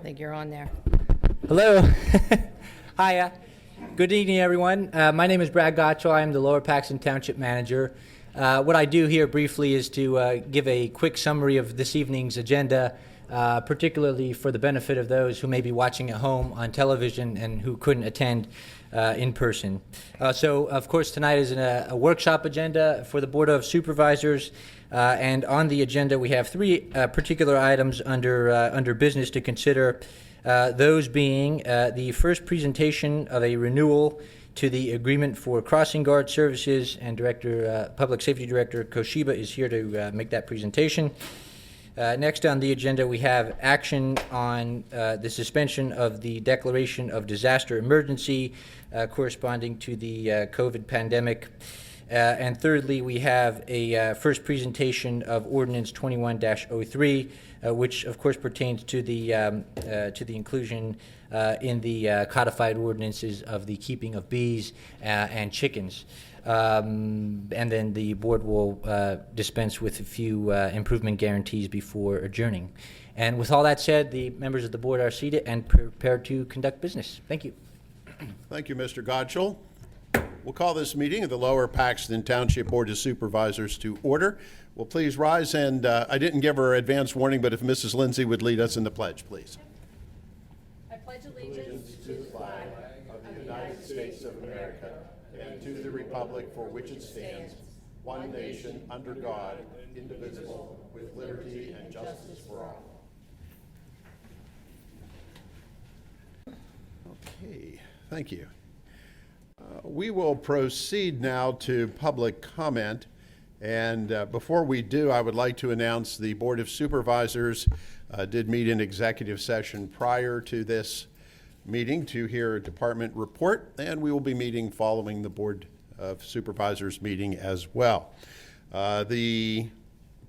think you're on there. Hello. Hiya. Good evening, everyone. My name is Brad Gottschall. I am the Lower Paxton Township Manager. What I do here briefly is to give a quick summary of this evening's agenda, particularly for the benefit of those who may be watching at home on television and who couldn't attend in person. So, of course, tonight is a workshop agenda for the Board of Supervisors, and on the agenda we have three particular items under business to consider. Those being the first presentation of a renewal to the agreement for crossing guard services, and Public Safety Director Koshiba is here to make that presentation. Next on the agenda, we have action on the suspension of the declaration of disaster emergency corresponding to the COVID pandemic. And thirdly, we have a first presentation of Ordinance 21-03, which of course pertains to the inclusion in the codified ordinances of the keeping of bees and chickens. And then the board will dispense with a few improvement guarantees before adjourning. And with all that said, the members of the board are seated and prepared to conduct business. Thank you. Thank you, Mr. Gottschall. We'll call this meeting of the Lower Paxton Township Board of Supervisors to order. Well, please rise, and I didn't give her advance warning, but if Mrs. Lindsay would lead us in the pledge, please. I pledge allegiance To the flag of the United States of America and to the republic for which it stands, one nation, under God, indivisible, with liberty and justice for all. Okay, thank you. We will proceed now to public comment, and before we do, I would like to announce the Board of Supervisors did meet in executive session prior to this meeting to hear a department report, and we will be meeting following the Board of Supervisors meeting as well. The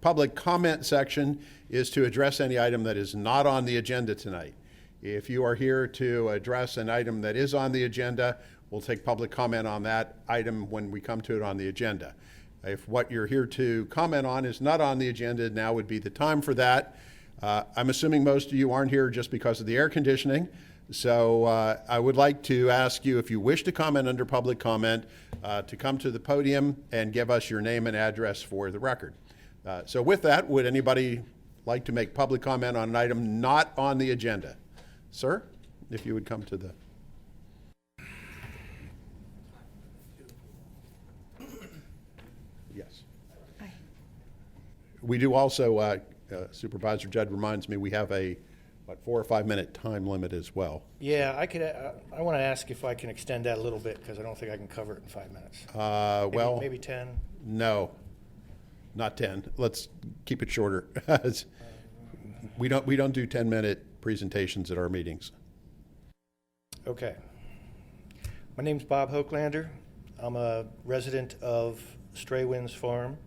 public comment section is to address any item that is not on the agenda tonight. If you are here to address an item that is on the agenda, we'll take public comment on that item when we come to it on the agenda. If what you're here to comment on is not on the agenda, now would be the time for that. I'm assuming most of you aren't here just because of the air conditioning. So I would like to ask you, if you wish to comment under public comment, to come to the podium and give us your name and address for the record. So with that, would anybody like to make public comment on an item not on the agenda? Sir, if you would come to the... Yes. Hi. We do also, Supervisor Judd reminds me, we have a 4 or 5 minute time limit as well. Yeah, I want to ask if I can extend that a little bit, because I don't think I can cover it in 5 minutes. Maybe 10. No, not 10. Let's keep it shorter. We don't do 10-minute presentations at our meetings. Okay. My name's Bob Hoaklander. I'm a resident of Stray Winds Farm.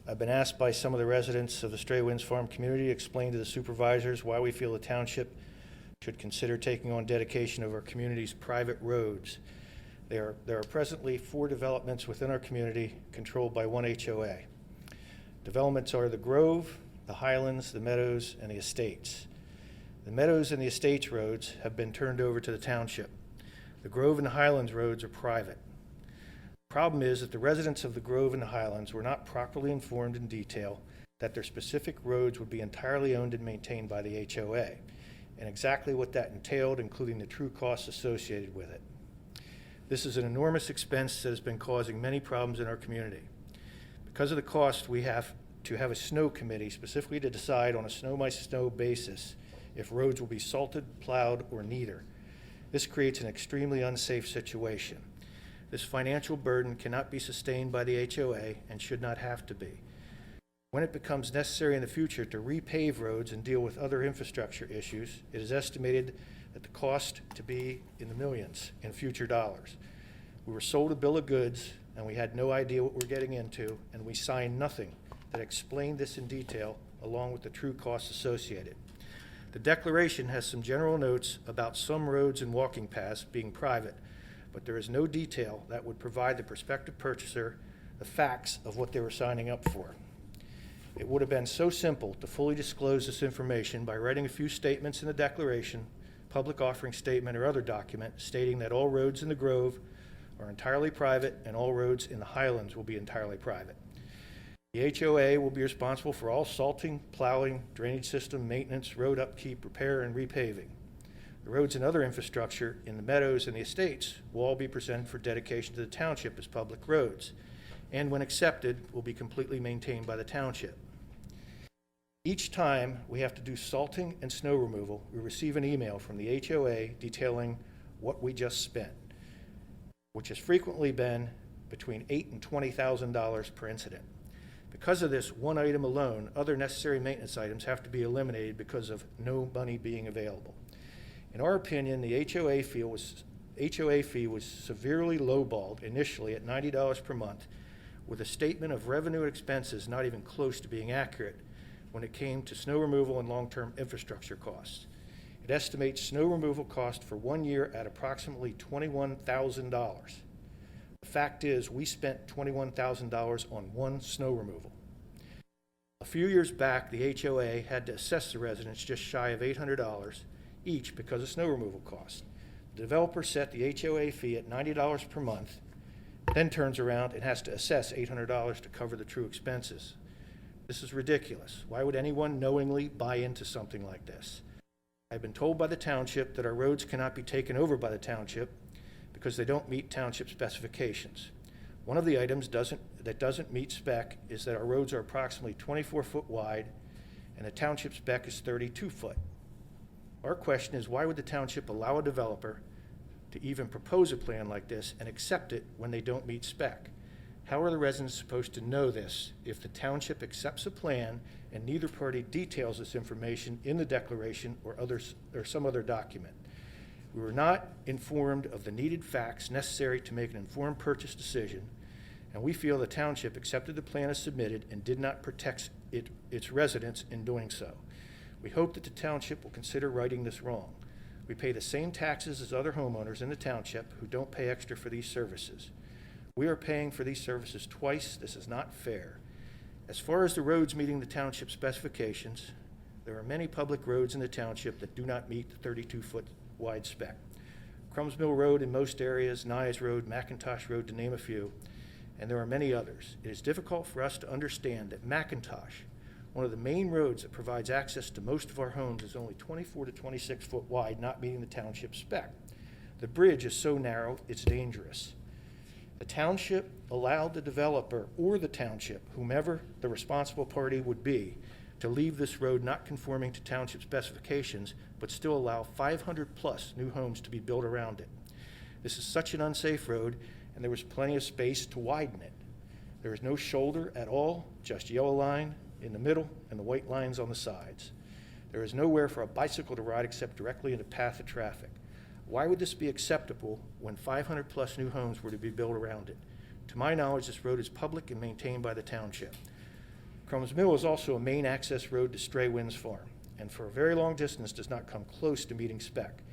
I've been asked by some of the residents of the Stray Winds Farm community to explain to the supervisors why we feel the township should consider taking on dedication of our community's private roads. There are presently 4 developments within our community controlled by one HOA. Developments are the Grove, the Highlands, the Meadows, and the Estates. The Meadows and the Estates roads have been turned over to the township. The Grove and the Highlands roads are private. The problem is that the residents of the Grove and the Highlands were not properly informed in detail that their specific roads would be entirely owned and maintained by the HOA, and exactly what that entailed, including the true costs associated with it. This is an enormous expense that has been causing many problems in our community. Because of the cost, we have to have a snow committee specifically to decide on a snow-by-snow basis if roads will be salted, plowed, or neither. This creates an extremely unsafe situation. This financial burden cannot be sustained by the HOA and should not have to be. When it becomes necessary in the future to repave roads and deal with other infrastructure issues, it is estimated that the cost to be in the millions in future dollars. We were sold a bill of goods and we had no idea what we're getting into, and we signed nothing that explained this in detail along with the true costs associated. The declaration has some general notes about some roads and walking paths being private, but there is no detail that would provide the prospective purchaser the facts of what they were signing up for. It would have been so simple to fully disclose this information by writing a few statements in the declaration, public offering statement, or other document stating that all roads in the Grove are entirely private and all roads in the Highlands will be entirely private. The HOA will be responsible for all salting, plowing, drainage system, maintenance, road upkeep, repair, and repaving. The roads and other infrastructure in the meadows and the estates will all be presented for dedication to the township as public roads, and when accepted, will be completely maintained by the township. Each time we have to do salting and snow removal, we receive an email from the HOA detailing what we just spent, which has frequently been between $8,000 and $20,000 per incident. Because of this one item alone, other necessary maintenance items have to be eliminated because of no money being available. In our opinion, the HOA fee was severely lowballed initially at $90 per month, with a statement of revenue and expenses not even close to being accurate when it came to snow removal and long-term infrastructure costs. It estimates snow removal cost for 1 year at approximately $21,000. The fact is, we spent $21,000 on one snow removal. A few years back, the HOA had to assess the residents just shy of $800 each because of snow removal costs. The developer set the HOA fee at $90 per month, then turns around and has to assess $800 to cover the true expenses. This is ridiculous. Why would anyone knowingly buy into something like this? I've been told by the township that our roads cannot be taken over by the township because they don't meet township specifications. One of the items that doesn't meet spec is that our roads are approximately 24 foot wide and the township spec is 32 foot. Our question is, why would the township allow a developer to even propose a plan like this and accept it when they don't meet spec? How are the residents supposed to know this if the township accepts a plan and neither party details this information in the declaration or some other document? We were not informed of the needed facts necessary to make an informed purchase decision, and we feel the township accepted the plan as submitted and did not protect its residents in doing so. We hope that the township will consider righting this wrong. We pay the same taxes as other homeowners in the township who don't pay extra for these services. We are paying for these services twice. This is not fair. As far as the roads meeting the township specifications, there are many public roads in the township that do not meet the 32-foot wide spec. Crumbs Mill Road in most areas, Nyes Road, McIntosh Road, to name a few, and there are many others. It is difficult for us to understand that McIntosh, one of the main roads that provides access to most of our homes, is only 24 to 26 foot wide, not meeting the township spec. The bridge is so narrow, it's dangerous. The township allowed the developer or the township, whomever the responsible party would be, to leave this road not conforming to township specifications, but still allow 500 plus new homes to be built around it. This is such an unsafe road, and there was plenty of space to widen it. There is no shoulder at all, just yellow line in the middle and the white lines on the sides. There is nowhere for a bicycle to ride except directly in the path of traffic. Why would this be acceptable when 500 plus new homes were to be built around it? To my knowledge, this road is public and maintained by the township. Crumbs Mill is also a main access road to Stray Winds Farm, and for a very long distance does not come close to meeting spec,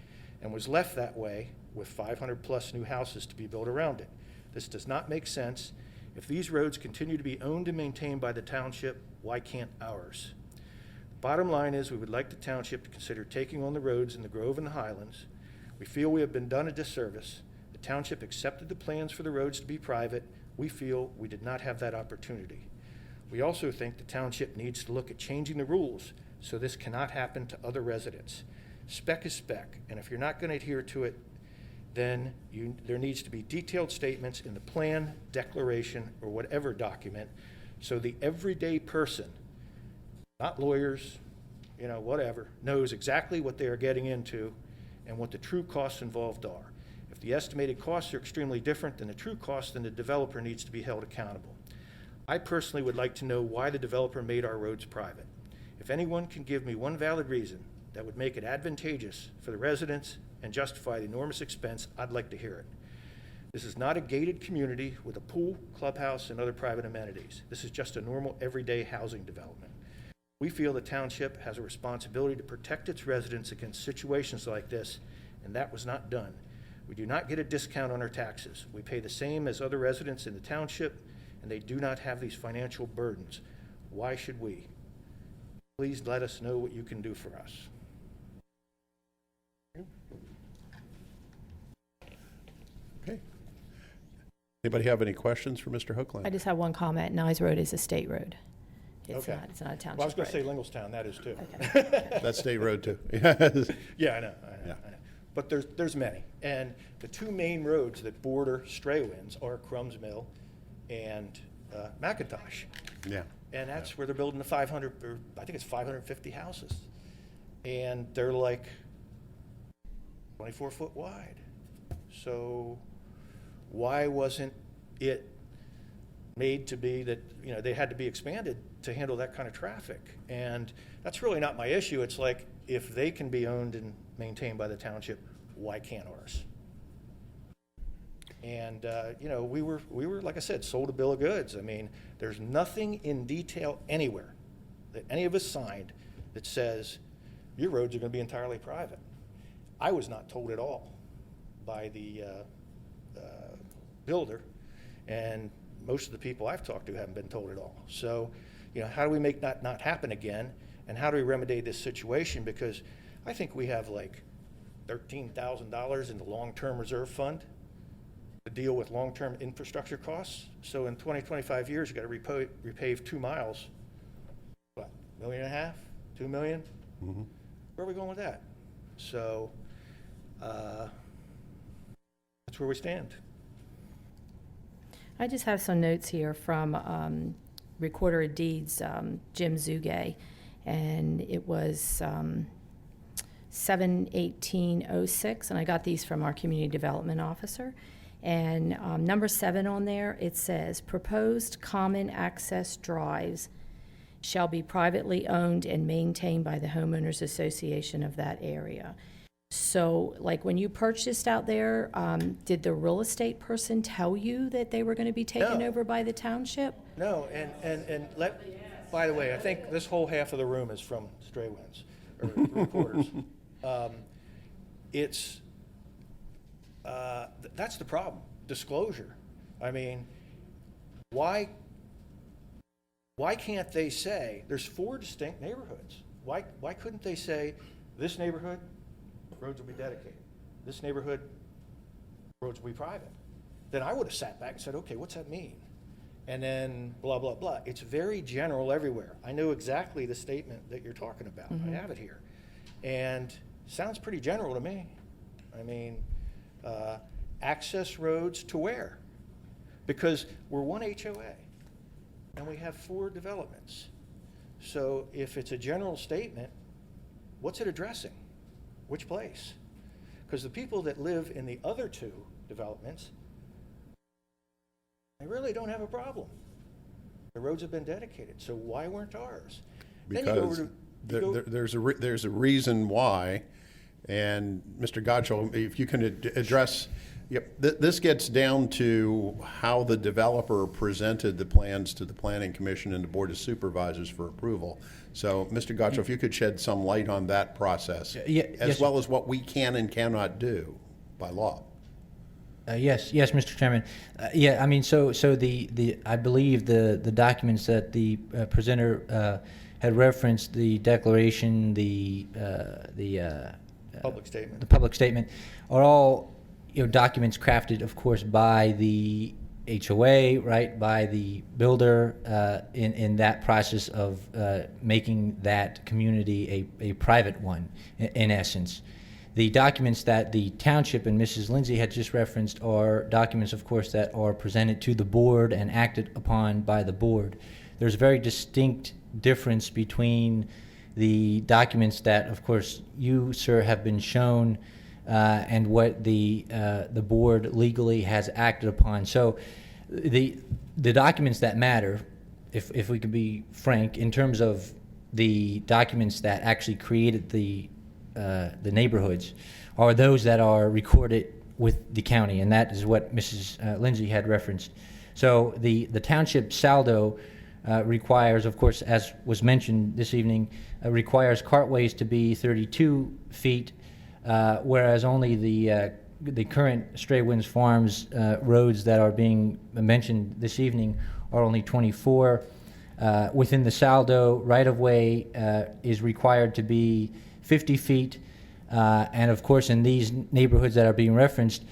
and was left that way with 500 plus new houses to be built around it. This does not make sense. If these roads continue to be owned and maintained by the township, why can't ours? Bottom line is, we would like the township to consider taking on the roads in the Grove and the Highlands. We feel we have been done a disservice. The township accepted the plans for the roads to be private. We feel we did not have that opportunity. We also think the township needs to look at changing the rules so this cannot happen to other residents. Spec is spec, and if you're not going to adhere to it, then there needs to be detailed statements in the plan, declaration, or whatever document, so the everyday person, not lawyers, whatever, knows exactly what they are getting into and what the true costs involved are. If the estimated costs are extremely different than the true costs, then the developer needs to be held accountable. I personally would like to know why the developer made our roads private. If anyone can give me one valid reason that would make it advantageous for the residents and justify the enormous expense, I'd like to hear it. This is not a gated community with a pool, clubhouse, and other private amenities. This is just a normal everyday housing development. We feel the township has a responsibility to protect its residents against situations like this, and that was not done. We do not get a discount on our taxes. We pay the same as other residents in the township, and they do not have these financial burdens. Why should we? Please let us know what you can do for us. Okay. Anybody have any questions for Mr. Hoagland? I just have one comment. Nyes Road is a state road. Okay. It's not a township Well, I was going to say road. Linglestown, that is too. Okay. That's state road too. Yeah, I know. Yeah. But there's many. And the two main roads that border Straywinds are Crumbs Mill and McIntosh. Yeah. And that's where they're building the 500, or I think it's 550 houses. And they're like 24 foot wide. So why wasn't it made to be that, you know, they had to be expanded to handle that kind of traffic? And that's really not my issue. It's like, if they can be owned and maintained by the township, why can't ours? And, you know, we were, like I said, sold a bill of goods. I mean, there's nothing in detail anywhere that any of us signed that says your roads are going to be entirely private. I was not told at all by the builder, and most of the people I've talked to haven't been told at all. So, you know, how do we make that not happen again? And how do we remedy this situation? Because I think we have like $13,000 in the long-term reserve fund to deal with long-term infrastructure costs. So in 20, 25 years, you got to repave 2 miles. What, $1.5 million, $2 million? Mm-hmm. Where are we going with that? So that's where we stand. I just have some notes here from Recorder of Deeds, Jim Zugay, and it was 7/18/06, and I got these from our Community Development Officer. And number 7 on there, it says, proposed common access drives shall be privately owned and maintained by the homeowners association of that area. So, like, when you purchased out there, did the real estate person tell you that they were going to be taken No. over by the township? No, and by the way, I think this whole half of the room is from Straywinds, or reporters. That's the problem, disclosure. I mean, why can't they say, there's 4 distinct neighborhoods. Why couldn't they say, this neighborhood, roads will be dedicated. This neighborhood, roads will be private. Then I would have sat back and said, okay, what's that mean? And then blah, blah, blah. It's very general everywhere. I know exactly the statement that you're talking about. I have it here. And sounds pretty general to me. I mean, access roads to where? Because we're one HOA and we have 4 developments. So if it's a general statement, what's it addressing? Which place? Because the people that live in the other 2 developments, they really don't have a problem. The roads have been dedicated, so why weren't ours? Then you go over Because to, there's a reason why, and Mr. Gottschall, if you can address, this gets down to how the developer presented the plans to the Planning Commission and the Board of Supervisors for approval. So, Mr. Gottschall, if you could shed some light on that process, as well as what we can and cannot do by law. Yes, Mr. Chairman. I mean, so the I believe the documents that the presenter had referenced, the declaration, the public statement. the public statement, are all, you know, documents crafted, of course, by the HOA, right, by the builder, in that process of making that community a private one, in essence. The documents that the township and Mrs. Lindsay had just referenced are documents, of course, that are presented to the board and acted upon by the board. There's a very distinct difference between the documents that, of course, you, sir, have been shown and what the board legally has acted upon. So the documents that matter, if we could be frank, in terms of the documents that actually created the neighborhoods, are those that are recorded with the county, and that is what Mrs. Lindsay had referenced. So the township saldo requires, of course, as was mentioned this evening, requires cartways to be 32 feet, whereas only the current Straywinds Farms roads that are being mentioned this evening are only 24. Within the Saldo, right-of-way is required to be 50 feet. And of course, in these neighborhoods that are being referenced,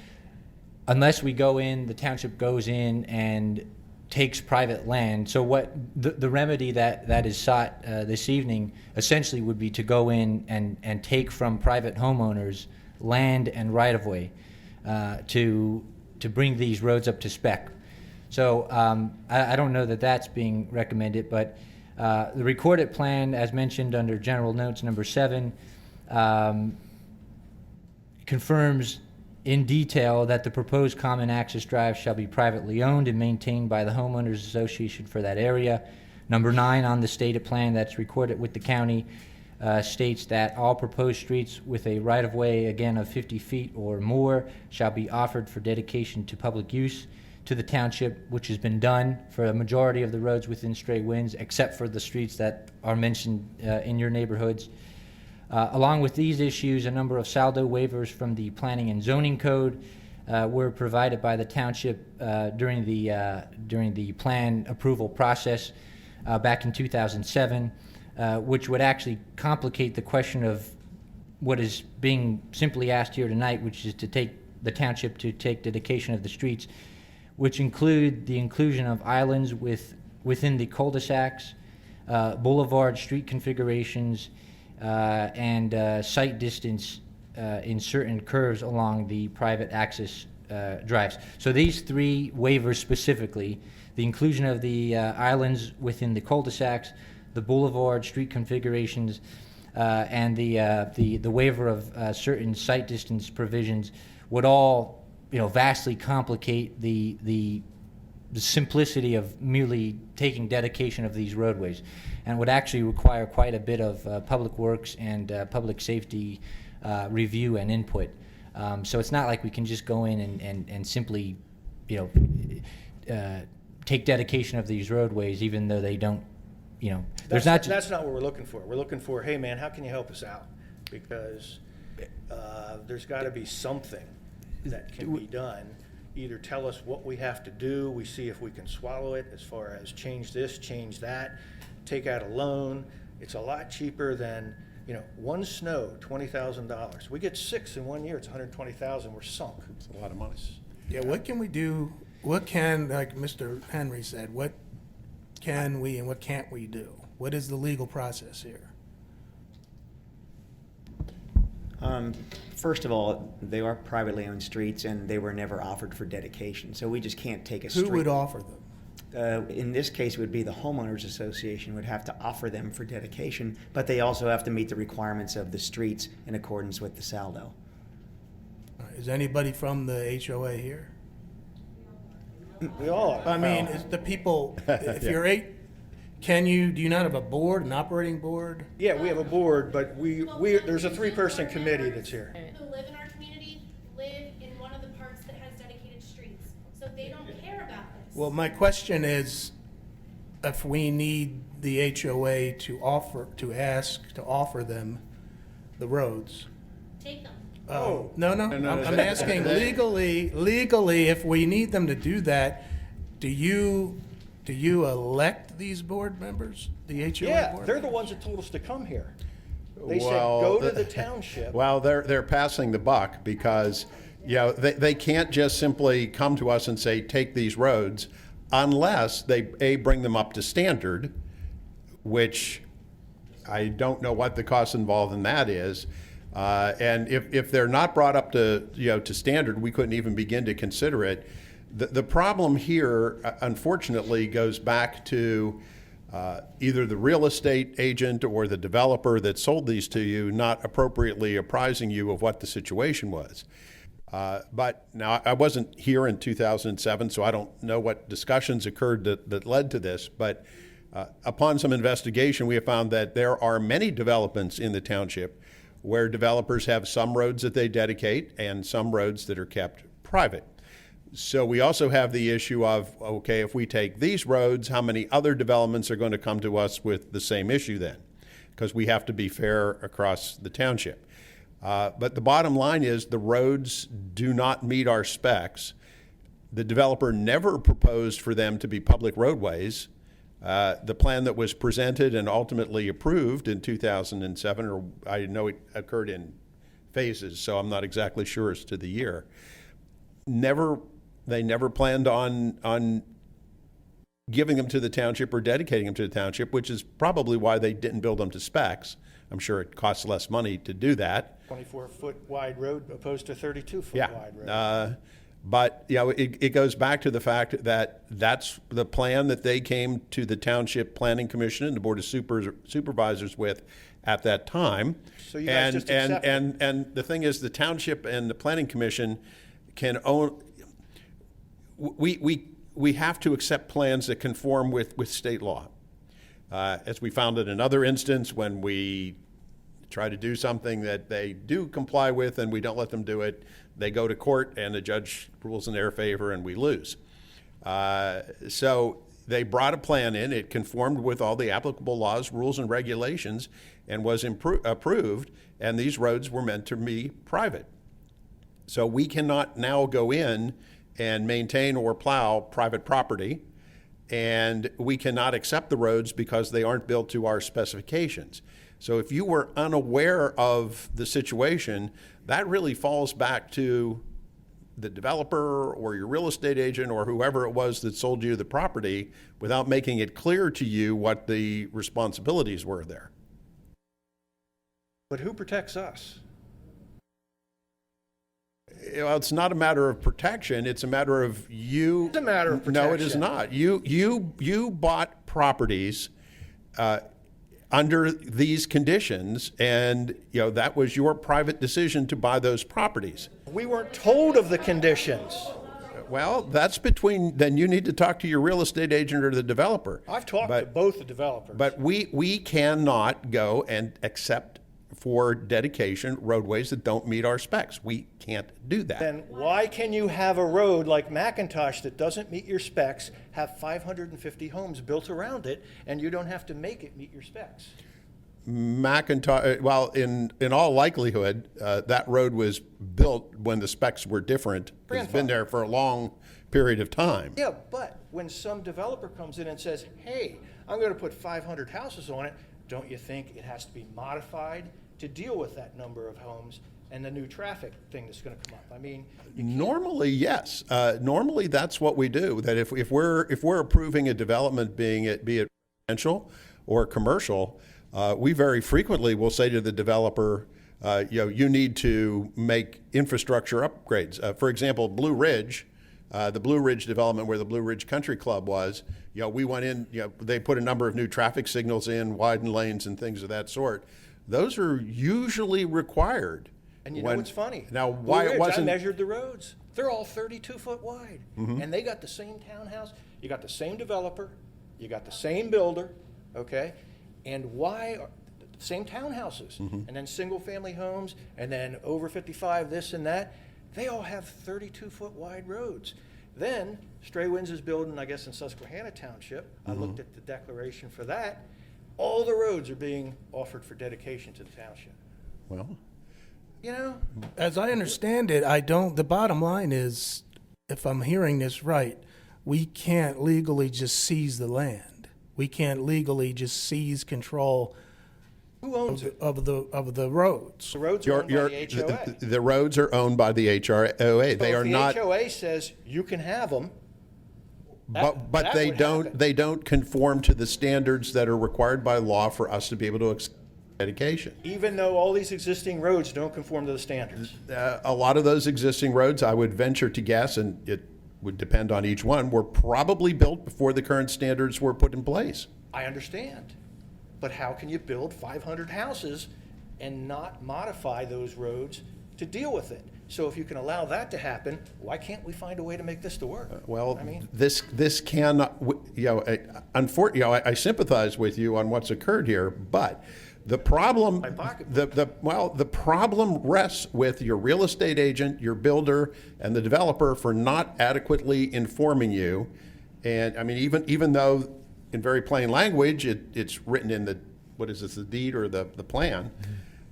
unless we go in, the township goes in and takes private land. So what the remedy that is sought this evening essentially would be to go in and take from private homeowners land and right-of-way to bring these roads up to spec. So I don't know that that's being recommended, but the recorded plan, as mentioned under General Notes number 7, confirms in detail that the proposed common access drive shall be privately owned and maintained by the homeowners association for that area. Number 9 on the stated plan that's recorded with the county states that all proposed streets with a right-of-way, again, of 50 feet or more shall be offered for dedication to public use to the township, which has been done for a majority of the roads within Stray Winds, except for the streets that are mentioned in your neighborhoods. Along with these issues, a number of Saldo waivers from the Planning and Zoning Code were provided by the township during the plan approval process back in 2007, which would actually complicate the question of what is being simply asked here tonight, which is to take the township to take dedication of the streets, which include the inclusion of islands within the cul-de-sacs, boulevard street configurations, and sight distance in certain curves along the private access drives. So these 3 waivers specifically, the inclusion of the islands within the cul-de-sacs, the boulevard street configurations, and the waiver of certain sight distance provisions would all vastly complicate the simplicity of merely taking dedication of these roadways, and would actually require quite a bit of public works and public safety review and input. So it's not like we can just go in and simply, take dedication of these roadways, even though they don't, That's not what we're looking for. We're looking for, hey man, how can you help us out? Because there's got to be something that can be done. Either tell us what we have to do, we see if we can swallow it, as far as change this, change that, take out a loan. It's a lot cheaper than, one snow, $20,000. We get 6 in 1 year, it's $120,000, we're sunk. It's a lot of money. Yeah, what can we do, like Mr. Henry said, what can we and what can't we do? What is the legal process here? First of all, they are privately owned streets, and they were never offered for dedication, so we just can't take a street. Who would offer them? In this case, it would be the homeowners association would have to offer them for dedication, but they also have to meet the requirements of the streets in accordance with the Saldo. Is anybody from the HOA here? We all are. I mean, is the people, if you're do you not have a board, an operating board? Yeah, we have a board, but there's a 3-person committee that's here. Who live in our community live in one of the parks that has dedicated streets, so they don't care about this. Well, my question is, if we need the HOA to offer them the roads. Take them. Oh, no, no, I'm asking legally, if we need them to do that, do you elect these board members, the HOA Yeah, board? they're the ones that told us to come here. They said, Well, go to the township. Well, they're passing the buck because, they can't just simply come to us and say, take these roads, unless they, bring them up to standard, which I don't know what the cost involved in that is. And if they're not brought up to, to standard, we couldn't even begin to consider it. The problem here, unfortunately, goes back to either the real estate agent or the developer that sold these to you not appropriately apprising you of what the situation was. But now, I wasn't here in 2007, so I don't know what discussions occurred that led to this. But upon some investigation, we have found that there are many developments in the township where developers have some roads that they dedicate and some roads that are kept private. So we also have the issue of, okay, if we take these roads, how many other developments are going to come to us with the same issue then? Because we have to be fair across the township. But the bottom line is the roads do not meet our specs. The developer never proposed for them to be public roadways. The plan that was presented and ultimately approved in 2007, or I know it occurred in phases, so I'm not exactly sure as to the year. They never planned on giving them to the township or dedicating them to the township, which is probably why they didn't build them to specs. I'm sure it costs less money to do that. 24-foot wide road opposed to 32-foot Yeah. wide road. But it goes back to the fact that that's the plan that they came to the Township Planning Commission and the Board of Supervisors with at that time. So you guys just accept it? And the thing is, the Township and the Planning Commission can own. We have to accept plans that conform with state law. As we found in another instance, when we try to do something that they do comply with and we don't let them do it, they go to court and the judge rules in their favor and we lose. So they brought a plan in. It conformed with all the applicable laws, rules, and regulations and was approved, and these roads were meant to be private. So we cannot now go in and maintain or plow private property, and we cannot accept the roads because they aren't built to our specifications. So if you were unaware of the situation, that really falls back to the developer or your real estate agent or whoever it was that sold you the property without making it clear to you what the responsibilities were there. But who protects us? Well, it's not a matter of protection. It's a matter of you. It's a matter of No, it is protection. not. You bought properties under these conditions, and that was your private decision to buy those properties. We weren't told of the conditions. Well, that's then you need to talk to your real estate agent or the developer. I've talked to both the developers. But we cannot go and accept for dedication roadways that don't meet our specs. We can't do that. Then why can you have a road like McIntosh that doesn't meet your specs, have 550 homes built around it, and you don't have to make it meet your specs? McIntosh, well, in all likelihood, that road was built when the specs were different. It's been there for a long period of time. Yeah, but when some developer comes in and says, hey, I'm going to put 500 houses on it, don't you think it has to be modified to deal with that number of homes and the new traffic thing that's going to come up? I mean, normally, yes. Normally, that's what we do. That if we're approving a development, be it residential or commercial, we very frequently will say to the developer, you need to make infrastructure upgrades. For example, Blue Ridge, the Blue Ridge development where the Blue Ridge Country Club was, we went in, they put a number of new traffic signals in, widened lanes and things of that sort. Those are usually required. And you know what's funny? Now, Blue why Ridge, it wasn't... I measured the roads. They're all 32-foot wide. Mm-hmm. And they got the same townhouse. You got the same developer. You got the same builder, okay? And why are the same townhouses? Mm-hmm. And then single-family homes, and then over 55, this and that. They all have 32-foot wide roads. Then Stray Winds is building, I guess, in Susquehanna Township. Mm-hmm. I looked at the declaration for that. All the roads are being offered for dedication to the township. Well, as I understand it, the bottom line is, if I'm hearing this right, we can't legally just seize the land. We can't legally just seize control Who owns it? of the roads. The roads are owned by the HOA. The roads are owned by the HOA. They are not. The HOA says you can have them. But they don't conform to the standards that are required by law for us to be able to accept dedication. Even though all these existing roads don't conform to the standards. A lot of those existing roads, I would venture to guess, and it would depend on each one, were probably built before the current standards were put in place. I understand. But how can you build 500 houses and not modify those roads to deal with it? So if you can allow that to happen, why can't we find a way to make this to work? This cannot, unfortunately, I sympathize with you on what's occurred here, but the problem, the problem rests with your real estate agent, your builder, and the developer for not adequately informing you. And I mean, even though in very plain language, it's written in the deed or the plan.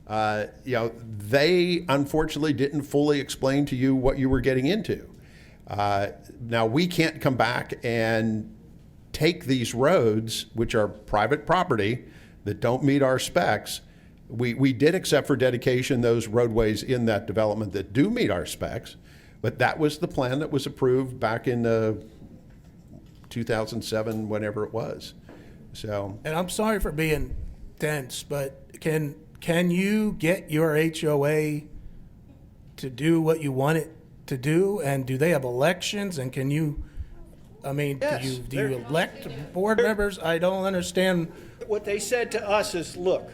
They unfortunately didn't fully explain to you what you were getting into. Now we can't come back and take these roads, which are private property, that don't meet our specs. We did accept for dedication those roadways in that development that do meet our specs, but that was the plan that was approved back in 2007, whenever it was. So, And I'm sorry for being dense, but can you get your HOA to do what you want it to do? And do they have elections? And can you, I mean, Yes, do you elect board members? I don't understand. What they said to us is, look,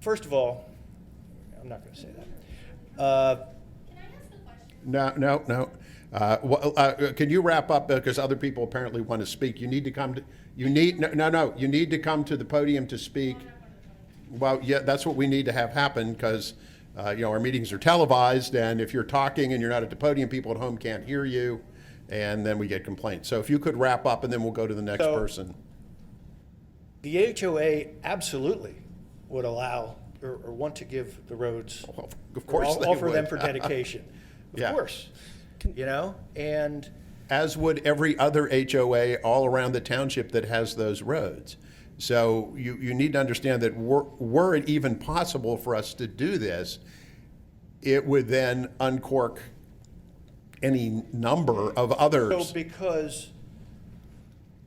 first of all, I'm not going to say that. no. Can you wrap up, because other people apparently want to speak? You need to come to, you need to come to the podium to speak. Well, yeah, that's what we need to have happen, because our meetings are televised, and if you're talking and you're not at the podium, people at home can't hear you, and then we get complaints. So if you could wrap up, and then we'll go to the next person. The HOA absolutely would allow or want to give the roads, Of course they offer would. them for dedication. Of Yeah. course. And As would every other HOA all around the township that has those roads. So you need to understand that were it even possible for us to do this, it would then uncork any number of others. so because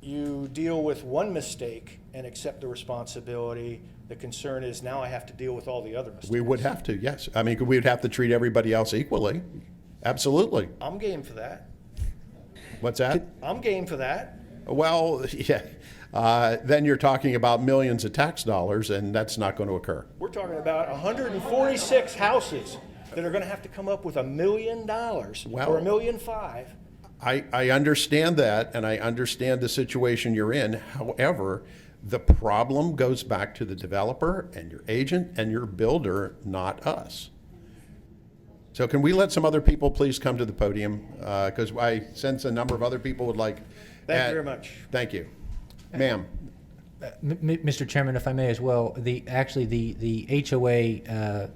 you deal with one mistake and accept the responsibility, the concern is now I have to deal with all the other mistakes. We would have to, yes. I mean, we'd have to treat everybody else equally. Absolutely. I'm game for that. What's that? I'm game for that. Well, yeah. Then you're talking about millions of tax dollars, and that's not going to occur. We're talking about 146 houses that are going to have to come up with $1 million or $1.5 million. I understand that, and I understand the situation you're in. However, the problem goes back to the developer and your agent and your builder, not us. So can we let some other people please come to the podium? Because I sense a number of other people would like. Thank you very much. Thank you. Ma'am. Mr. Chairman, if I may as well, the HOA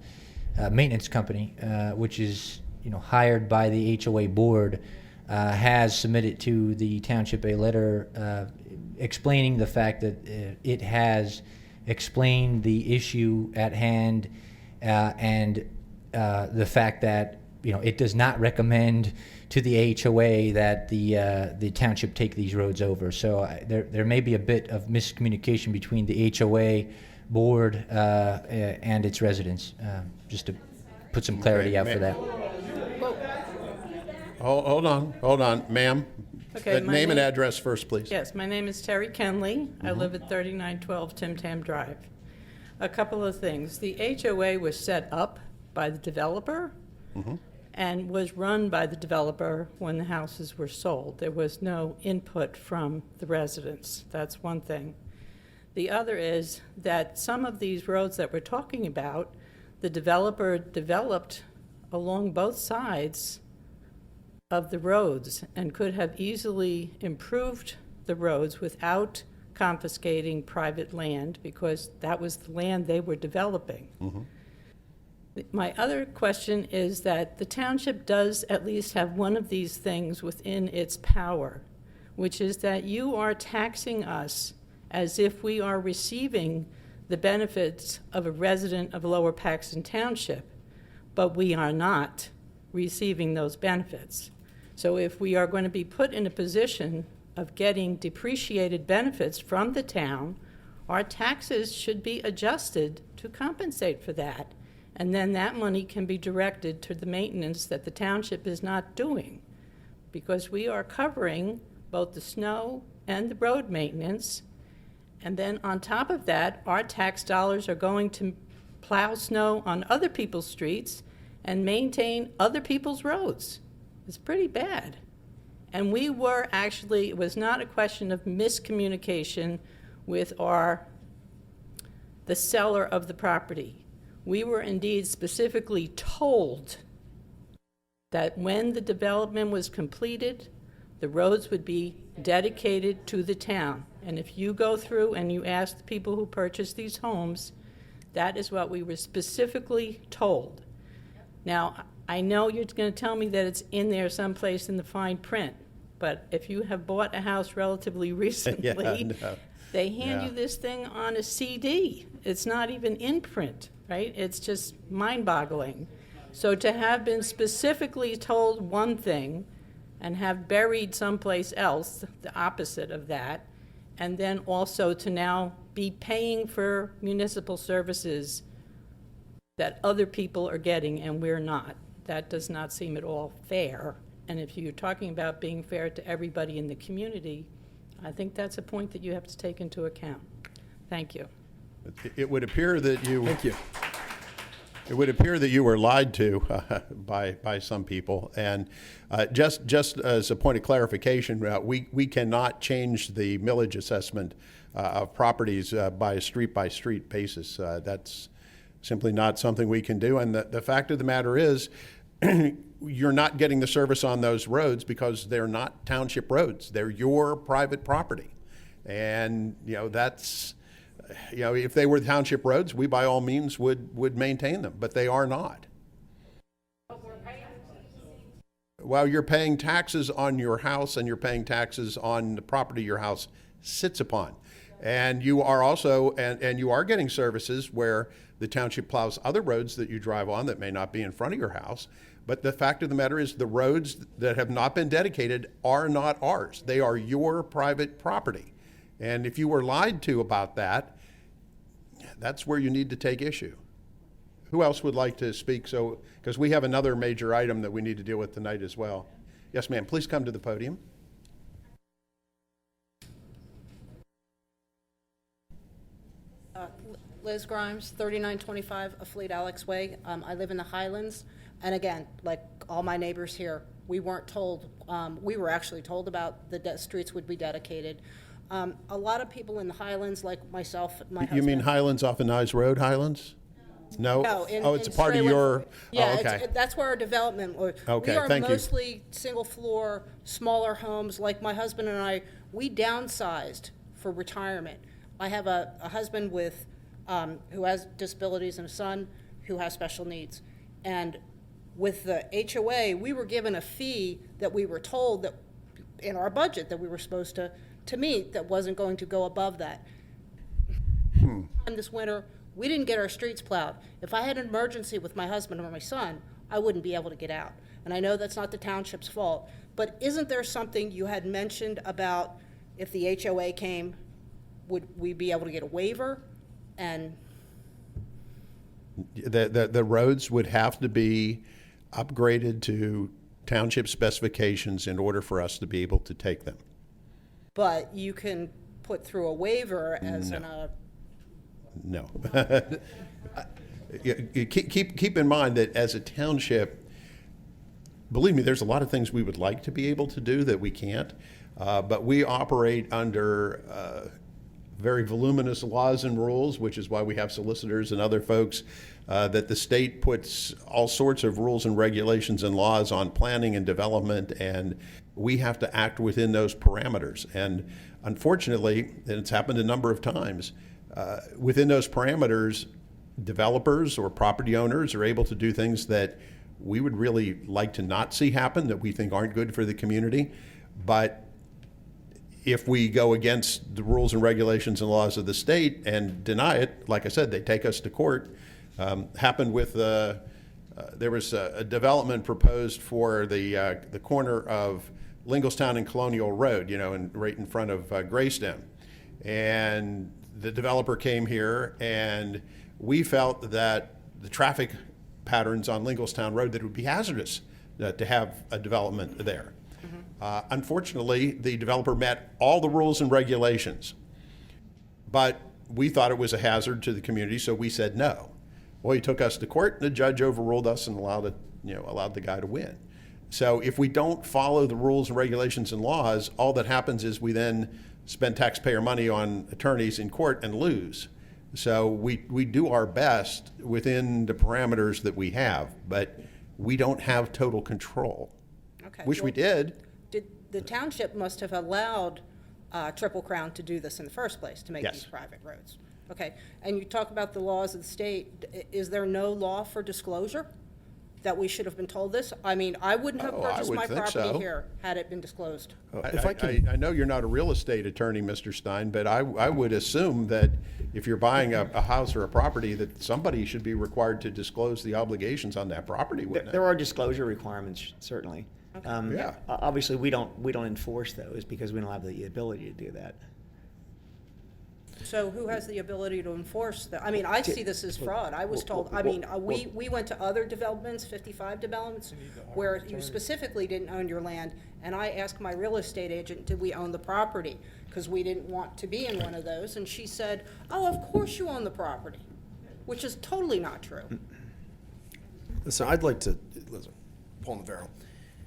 maintenance company, which is hired by the HOA board, has submitted to the township a letter explaining the fact that it has explained the issue at hand and the fact that it does not recommend to the HOA that the township take these roads over. So there may be a bit of miscommunication between the HOA board and its residents, just to put some clarity out for that. Hold on, ma'am. Okay, my Name and name- address first, please. Yes, my name is Terry Kenley. I live at 3912 Tim Tam Drive. A couple of things. The HOA was set up by the developer and was run by the developer when the houses were sold. There was no input from the residents. That's one thing. The other is that some of these roads that we're talking about, the developer developed along both sides of the roads and could have easily improved the roads without confiscating private land, because that was the land they were developing. My other question is that the township does at least have one of these things within its power, which is that you are taxing us as if we are receiving the benefits of a resident of Lower Paxton Township, but we are not receiving those benefits. So if we are going to be put in a position of getting depreciated benefits from the town, our taxes should be adjusted to compensate for that. And then that money can be directed to the maintenance that the township is not doing, because we are covering both the snow and the road maintenance. And then on top of that, our tax dollars are going to plow snow on other people's streets and maintain other people's roads. It's pretty bad. And we were actually, it was not a question of miscommunication with the seller of the property. We were indeed specifically told that when the development was completed, the roads would be dedicated to the town. And if you go through and you ask the people who purchased these homes, that is what we were specifically told. Now, I know you're going to tell me that it's in there someplace in the fine print, but if you have bought a house relatively recently, no. they hand Yeah. you this thing on a CD. It's not even in print, right? It's just mind-boggling. So to have been specifically told one thing and have buried someplace else, the opposite of that, and then also to now be paying for municipal services that other people are getting and we're not, that does not seem at all fair. And if you're talking about being fair to everybody in the community, I think that's a point that you have to take into account. Thank you. It would appear that you. Thank you. It would appear that you were lied to by some people. And just as a point of clarification, we cannot change the millage assessment of properties by a street-by-street basis. That's simply not something we can do. And the fact of the matter is, you're not getting the service on those roads because they're not township roads. They're your private property. And, that's... if they were township roads, we by all means would maintain them, but they are not. Well, you're paying taxes on your house and you're paying taxes on the property your house sits upon. And you are also, and you are getting services where the township plows other roads that you drive on that may not be in front of your house. But the fact of the matter is the roads that have not been dedicated are not ours. They are your private property. And if you were lied to about that, that's where you need to take issue. Who else would like to speak? So, because we have another major item that we need to deal with tonight as well. Yes, ma'am, please come to the podium. Liz Grimes, 3925 Fleet Alex Way. I live in the Highlands. And again, like all my neighbors here, we weren't told, we were actually told about the streets would be dedicated. A lot of people in the Highlands, like myself, my husband. You mean Highlands off of Nyes Road, Highlands? No? No, it's in a part of Strayway. your, Yeah, oh, okay. that's where our development, Okay, we are thank you. mostly single floor, smaller homes. Like my husband and I, we downsized for retirement. I have a husband with, who has disabilities and a son who has special needs. And with the HOA, we were given a fee that we were told that in our budget that we were supposed to meet that wasn't going to go above that. And this winter, we didn't get our streets plowed. If I had an emergency with my husband or my son, I wouldn't be able to get out. And I know that's not the township's fault, but isn't there something you had mentioned about if the HOA came, would we be able to get a waiver? And The roads would have to be upgraded to township specifications in order for us to be able to take them. but you can put through a waiver as No. Keep in mind that as a township, believe me, there's a lot of things we would like to be able to do that we can't, but we operate under very voluminous laws and rules, which is why we have solicitors and other folks, that the state puts all sorts of rules and regulations and laws on planning and development, and we have to act within those parameters. And unfortunately, and it's happened a number of times, within those parameters, developers or property owners are able to do things that we would really like to not see happen, that we think aren't good for the community. But if we go against the rules and regulations and laws of the state and deny it, like I said, they take us to court. Happened with there was a development proposed for the corner of Lingelstown and Colonial Road, right in front of Greystone. And the developer came here, and we felt that the traffic patterns on Lingelstown Road, that it would be hazardous to have a development there. Unfortunately, the developer met all the rules and regulations, but we thought it was a hazard to the community, so we said no. Well, he took us to court, and the judge overruled us and allowed the guy to win. So if we don't follow the rules and regulations and laws, all that happens is we then spend taxpayer money on attorneys in court and lose. So we do our best within the parameters that we have, but we don't have total control. Okay. Wish we did. The township must have allowed Triple Crown to do this in the first place, to make Yes. these private roads. Okay, and you talk about the laws of the state. Is there no law for disclosure that we should have been told this? I mean, I wouldn't have Oh, I purchased would my think property so. here had it been disclosed. If I can- I know you're not a real estate attorney, Mr. Stein, but I would assume that if you're buying a house or a property, that somebody should be required to disclose the obligations on that property, wouldn't There it? are disclosure requirements, certainly. Yeah. Obviously, we don't enforce those because we don't have the ability to do that. So who has the ability to enforce that? I mean, I see this as fraud. I was told, I mean, we went to other developments, 55 developments, where you specifically didn't own your land, and I asked my real estate agent, did we own the property? Because we didn't want to be in one of those, and she said, oh, of course you own the property, which is totally not true. Listen, I'd like to, listen, Paul Navarro.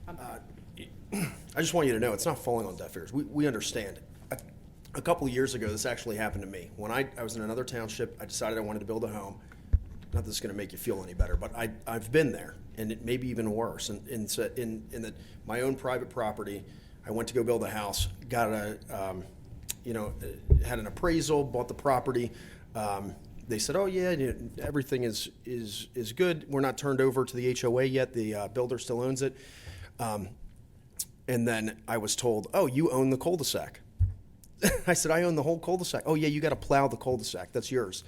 I just want you to know, it's not falling on deaf ears. We understand it. A couple of years ago, this actually happened to me. When I was in another township, I decided I wanted to build a home. Not that it's going to make you feel any better, but I've been there, and it may be even worse. In that my own private property, I went to go build a house, got had an appraisal, bought the property. They said, "Oh yeah, everything is good. We're not turned over to the HOA yet. The builder still owns it." And then I was told, "Oh, you own the cul-de-sac." I said, "I own the whole cul-de-sac." "Oh yeah, you got to plow the cul-de-sac. That's yours."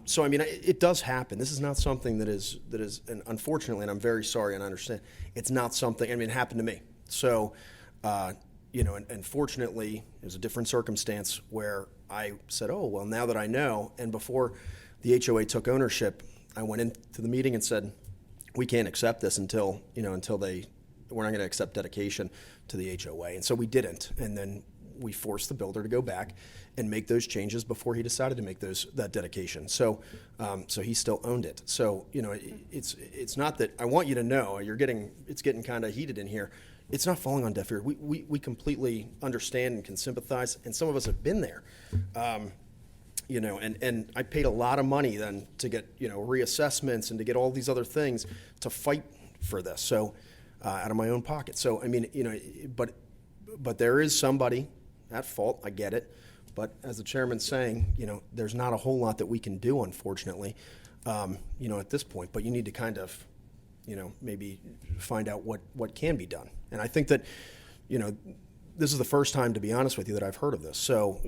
So I mean, it does happen. This is not something that is, and unfortunately, and I'm very sorry, and I understand, it's not something. I mean, it happened to me. So, and fortunately, it was a different circumstance where I said, "Oh well, now that I know," and before the HOA took ownership, I went into the meeting and said, "We can't accept this until we're not going to accept dedication to the HOA," and so we didn't, and then we forced the builder to go back and make those changes before he decided to make that dedication. So, so he still owned it. So, it's not that I want you to know it's getting kind of heated in here. It's not falling on deaf ears. We completely understand and can sympathize, and some of us have been there. And I paid a lot of money then to get reassessments and to get all these other things to fight for this. So, out of my own pocket. So I mean, but there is somebody at fault, I get it, but as the chairman's saying, there's not a whole lot that we can do, unfortunately, at this point, but you need to kind of, maybe find out what can be done. And I think that, this is the first time, to be honest with you, that I've heard of this, so,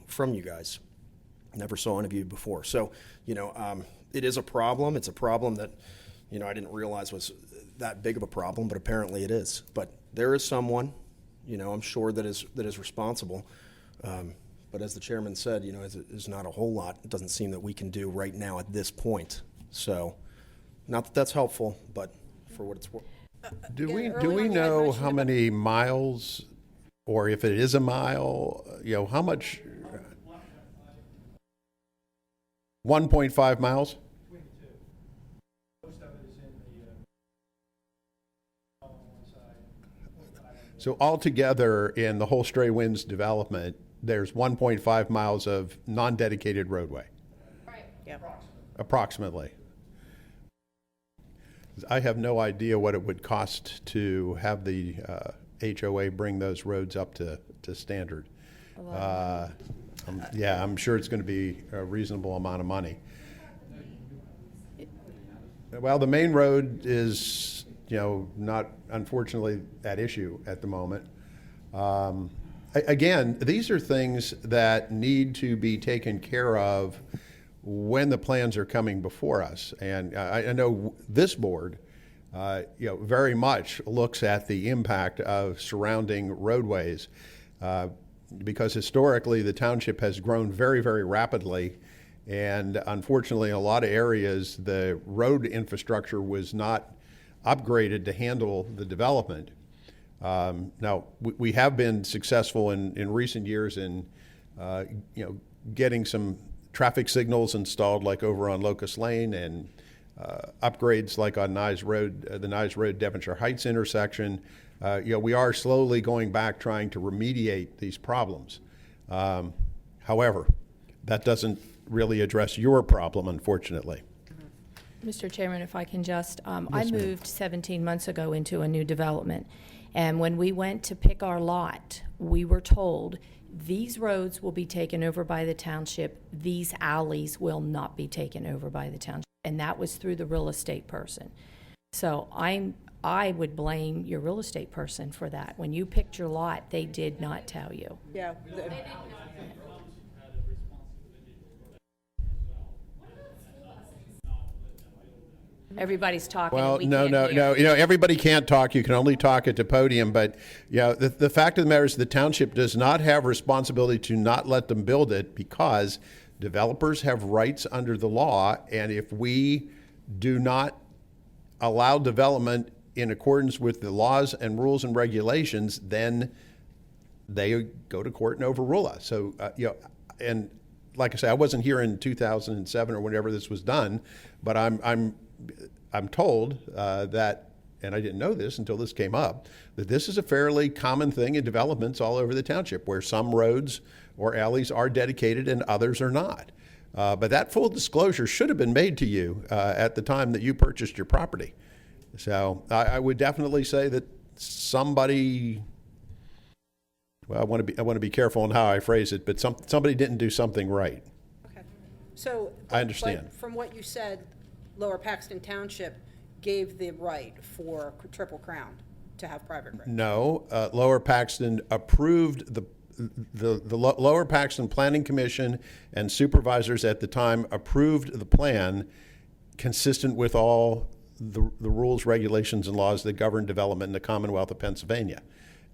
from you guys. Never saw any of you before. So, it is a problem. It's a problem that, I didn't realize was that big of a problem, but apparently it is. But there is someone, I'm sure that is responsible. But as the chairman said, there's not a whole lot. It doesn't seem that we can do right now at this point. So, not that that's helpful, but for what it's worth. Do we earlier when you had know mentioned how many miles, or if it is a mile, how much? 1.5 miles? So altogether, in the whole Stray Winds development, there's 1.5 miles of non-dedicated roadway, Yeah. approximately. I have no idea what it would cost to have the HOA bring those roads up to standard. I'm sure it's going to be a reasonable amount of money. Well, the main road is, not unfortunately at issue at the moment. Again, these are things that need to be taken care of when the plans are coming before us. And I know this board, very much looks at the impact of surrounding roadways, because historically the township has grown very, very rapidly. And unfortunately, in a lot of areas, the road infrastructure was not upgraded to handle the development. Now, we have been successful in recent years in, getting some traffic signals installed, like over on Locust Lane, and upgrades like on Nyes Road, the Nyes Road Devonshire Heights intersection. We are slowly going back trying to remediate these problems. However, that doesn't really address your problem, unfortunately. Mr. Chairman, if I can just, I moved 17 months ago into a new development, and when we went to pick our lot, we were told these roads will be taken over by the township, these alleys will not be taken over by the township, and that was through the real estate person. So I would blame your real estate person for that. When you picked your lot, they did not tell you. Yeah. Everybody's talking and Well, we no, can't no, hear. no. Everybody can't talk. You can only talk at the podium. But the fact of the matter is, the township does not have responsibility to not let them build it, because developers have rights under the law, and if we do not allow development in accordance with the laws and rules and regulations, then they go to court and overrule us. So and like I say, I wasn't here in 2007 or whenever this was done, but I'm told that, and I didn't know this until this came up, that this is a fairly common thing in developments all over the township, where some roads or alleys are dedicated and others are not. But that full disclosure should have been made to you at the time that you purchased your property. So I would definitely say that somebody, well, I want to be careful on how I phrase it, but somebody didn't do something right. Okay. So. I understand. But from what you said, Lower Paxton Township gave the right for Triple Crown to have private roads. No, Lower Paxton approved the Lower Paxton Planning Commission and supervisors at the time approved the plan consistent with all the rules, regulations, and laws that govern development in the Commonwealth of Pennsylvania,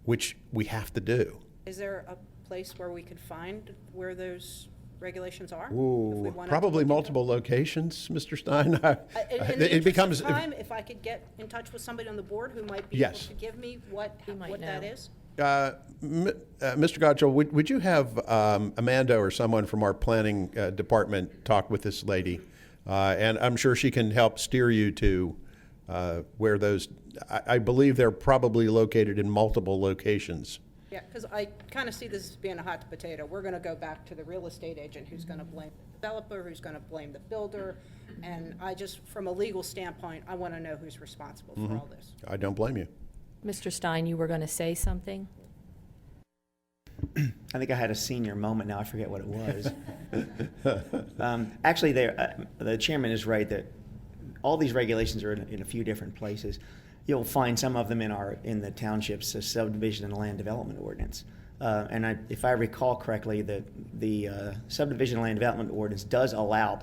which we have to do. Is there a place where we could find where those regulations are? If we Ooh, wanted to probably look into multiple locations, Mr. Stein. In the It interest becomes of time, if I could get in touch with somebody on the board who might be able Yes. to give me what might that know. is? Mr. Gottschall, would you have Amanda or someone from our planning department talk with this lady? And I'm sure she can help steer you to where those, I believe they're probably located in multiple locations. Yeah, because I kind of see this as being a hot potato. We're going to go back to the real estate agent who's going to blame the developer, who's going to blame the builder. And I just, from a legal standpoint, I want to know who's responsible for all this. I don't blame you. Mr. Stein, you were going to say something? I think I had a senior moment now. I forget what it was. Actually, the chairman is right that all these regulations are in a few different places. You'll find some of them in the township's subdivision and land development ordinance. If I recall correctly, the subdivision and land development ordinance does allow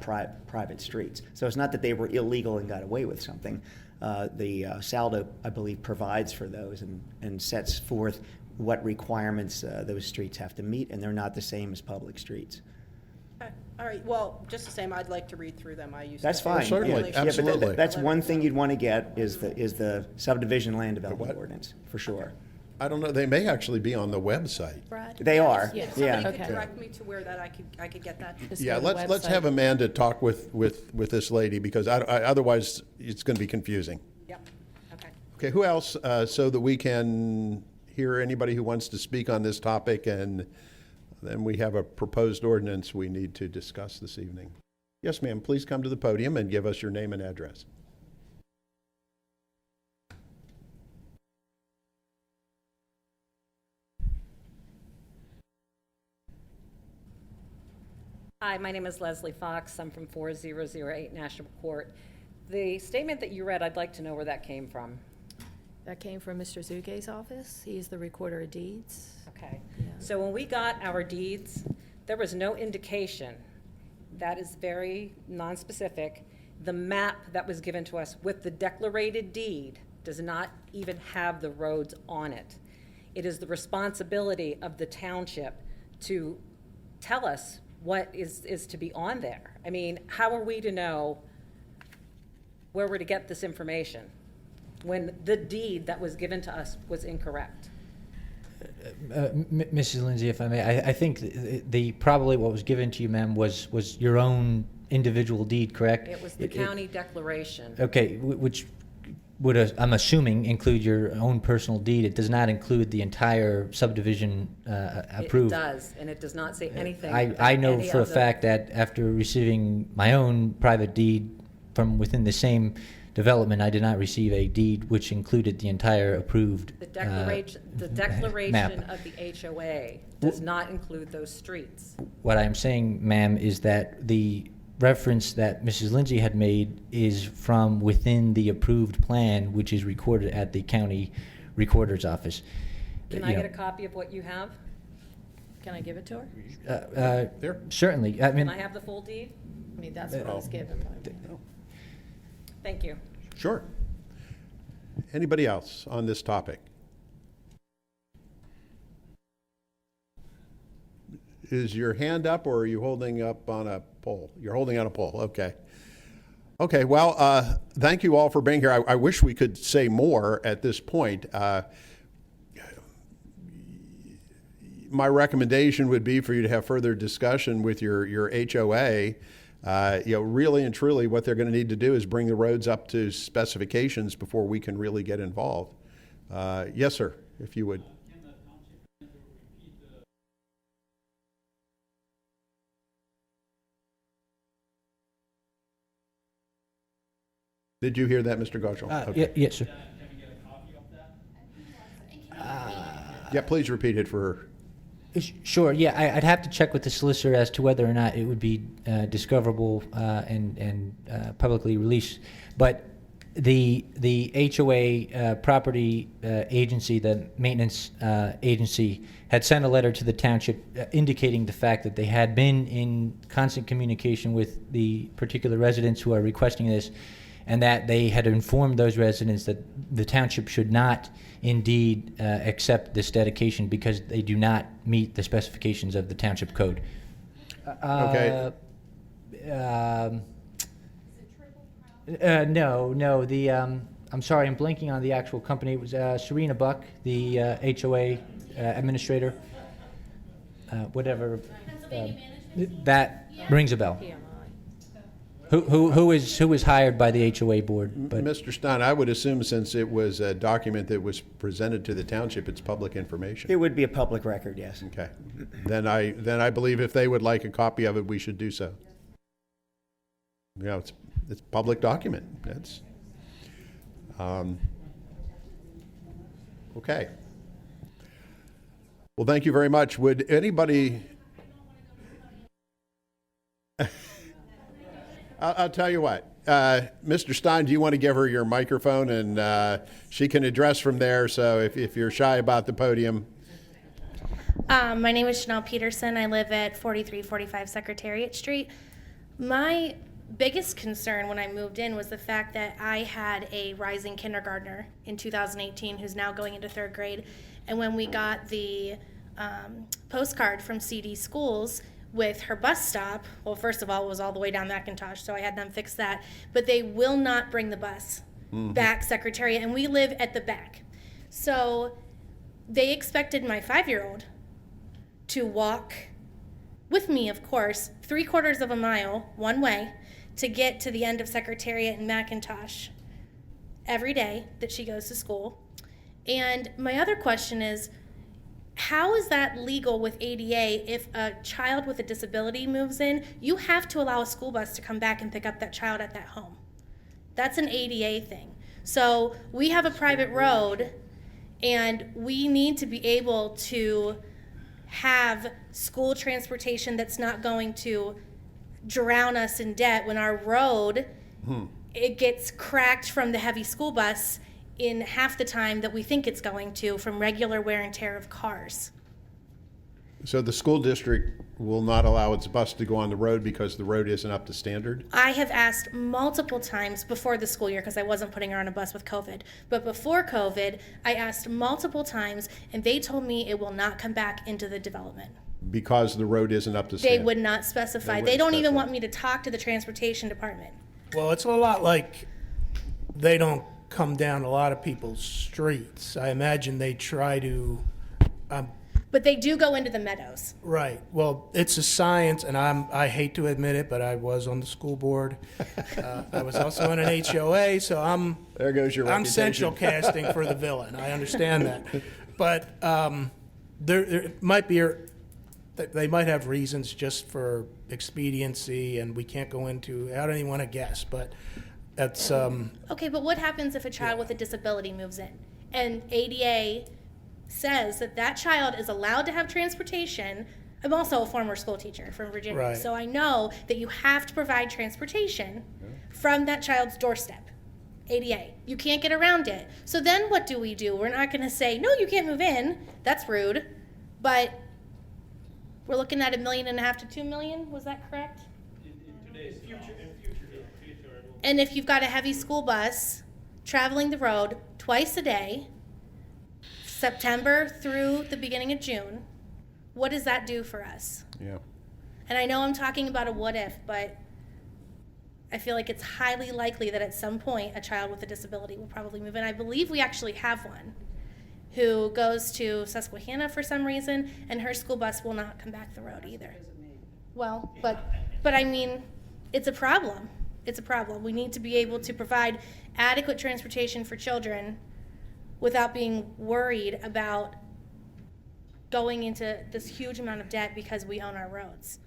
private streets. So it's not that they were illegal and got away with something. The Saldo, I believe, provides for those and sets forth what requirements those streets have to meet, and they're not the same as public streets. Okay. All right, well, just the same, I'd like to read through them. I used to. That's fine. certainly, Yeah, but absolutely. that's one thing you'd want to get is the subdivision land development ordinance, for sure. I don't know, they may actually be on the website. Brad? They are, Yes. yeah. Somebody could Okay. direct me to where that I could get that. Just Yeah, go to the let's website. have Amanda talk with this lady, because otherwise it's going to be confusing. Yep, okay. Okay, who else, so that we can hear anybody who wants to speak on this topic, and then we have a proposed ordinance we need to discuss this evening. Yes, ma'am, please come to the podium and give us your name and address. Hi, my name is Leslie Fox. I'm from 4008 National Court. The statement that you read, I'd like to know where that came from. That came from Mr. Zuge's office. He's the recorder of deeds. Okay. So when we got our deeds, there was no indication. That is very nonspecific. The map that was given to us with the declarated deed does not even have the roads on it. It is the responsibility of the township to tell us what is to be on there. I mean, how are we to know where we're to get this information when the deed that was given to us was incorrect? Mrs. Lindsay, if I may, I think the probably what was given to you, ma'am, was your own individual deed, correct? It was the county declaration. Okay, which would, I'm assuming, include your own personal deed. It does not include the entire subdivision approved. It does, and it does not say anything. I know about for a any fact that after receiving my own private deed from within the same development, I did not receive a deed which included the entire approved The declaration map. of the HOA does not include those streets. What I'm saying, ma'am, is that the reference that Mrs. Lindsay had made is from within the approved plan, which is recorded at the county recorder's office. Can I get a copy of what you have? Can I give it to her? There. Certainly. I mean, Can I have the full deed? I mean, that's what I was given. Thank you. Sure. Anybody else on this topic? Is your hand up, or are you holding up on a pole? You're holding on a pole, okay. Okay, well, thank you all for being here. I wish we could say more at this point. My recommendation would be for you to have further discussion with your HOA. Really and truly what they're going to need to do is bring the roads up to specifications before we can really get involved. Yes, sir, if you would. Did you hear that, Mr. Goschel? Okay. Yes, sir. Yeah, please repeat it for her. Sure. Yeah, I'd have to check with the solicitor as to whether or not it would be discoverable and publicly released. But the HOA property agency, the maintenance agency, had sent a letter to the township indicating the fact that they had been in constant communication with the particular residents who are requesting this, and that they had informed those residents that the township should not indeed accept this dedication because they do not meet the specifications of the township code. Okay. No. I'm sorry, I'm blanking on the actual company. It was Serena Buck, the HOA administrator. Whatever. That rings a bell. Who is hired by the HOA board? But Mr. Stein, I would assume since it was a document that was presented to the township, it's public information. It would be a public record, yes. Okay. Then I believe if they would like a copy of it, we should do so. It's a public document. That's okay. Well, thank you very much. Would anybody? I'll tell you what, Mr. Stein, do you want to give her your microphone and she can address from there? So if you're shy about the podium. My name is Chanel Peterson. I live at 4345 Secretariat Street. My biggest concern when I moved in was the fact that I had a rising kindergartner in 2018 who's now going into 3rd grade. And when we got the postcard from CD Schools with her bus stop, well, first of all, it was all the way down McIntosh, so I had them fix that. But they will not bring the bus back Secretariat, and we live at the back. So they expected my 5-year-old to walk with me, of course, 3/4 of a mile one way to get to the end of Secretariat and McIntosh every day that she goes to school. And my other question is, how is that legal with ADA if a child with a disability moves in? You have to allow a school bus to come back and pick up that child at that home. That's an ADA thing. So we have a private road, and we need to be able to have school transportation that's not going to drown us in debt when our road, it gets cracked from the heavy school bus in half the time that we think it's going to from regular wear and tear of cars. So the school district will not allow its bus to go on the road because the road isn't up to standard? I have asked multiple times before the school year, because I wasn't putting her on a bus with COVID, but before COVID, I asked multiple times, and they told me it will not come back into the development. Because the road isn't up to They standard? would not specify. They don't even want me to talk to the transportation department. Well, it's a lot like they don't come down a lot of people's streets. I imagine they try to, But they do go into the meadows. right. Well, it's a science, and I hate to admit it, but I was on the school board. I was also in an HOA, so There goes your I'm reputation. central casting for the villain. I understand that. But there might be, they might have reasons just for expediency, and we can't go into, I don't even want to guess, but that's, Okay, but what happens if a child with a disability moves in and ADA says that that child is allowed to have transportation I'm also a former school teacher from Virginia, Right. so I know that you have to provide transportation from that child's doorstep. ADA. You can't get around it. So then what do? We're not going to say, no, you can't move in. That's rude. But we're looking at $1.5 million to $2 million. Was that correct? In today's future. And if you've got a heavy school bus traveling the road twice a day, September through the beginning of June, what does that do for us? Yeah. And I know I'm talking about a what if, but I feel like it's highly likely that at some point a child with a disability will probably move in. I believe we actually have one who goes to Susquehanna for some reason, and her school bus will not come back the road either. Well, but I mean, it's a problem. It's a problem. We need to be able to provide adequate transportation for children without being worried about going into this huge amount of debt because we own our roads.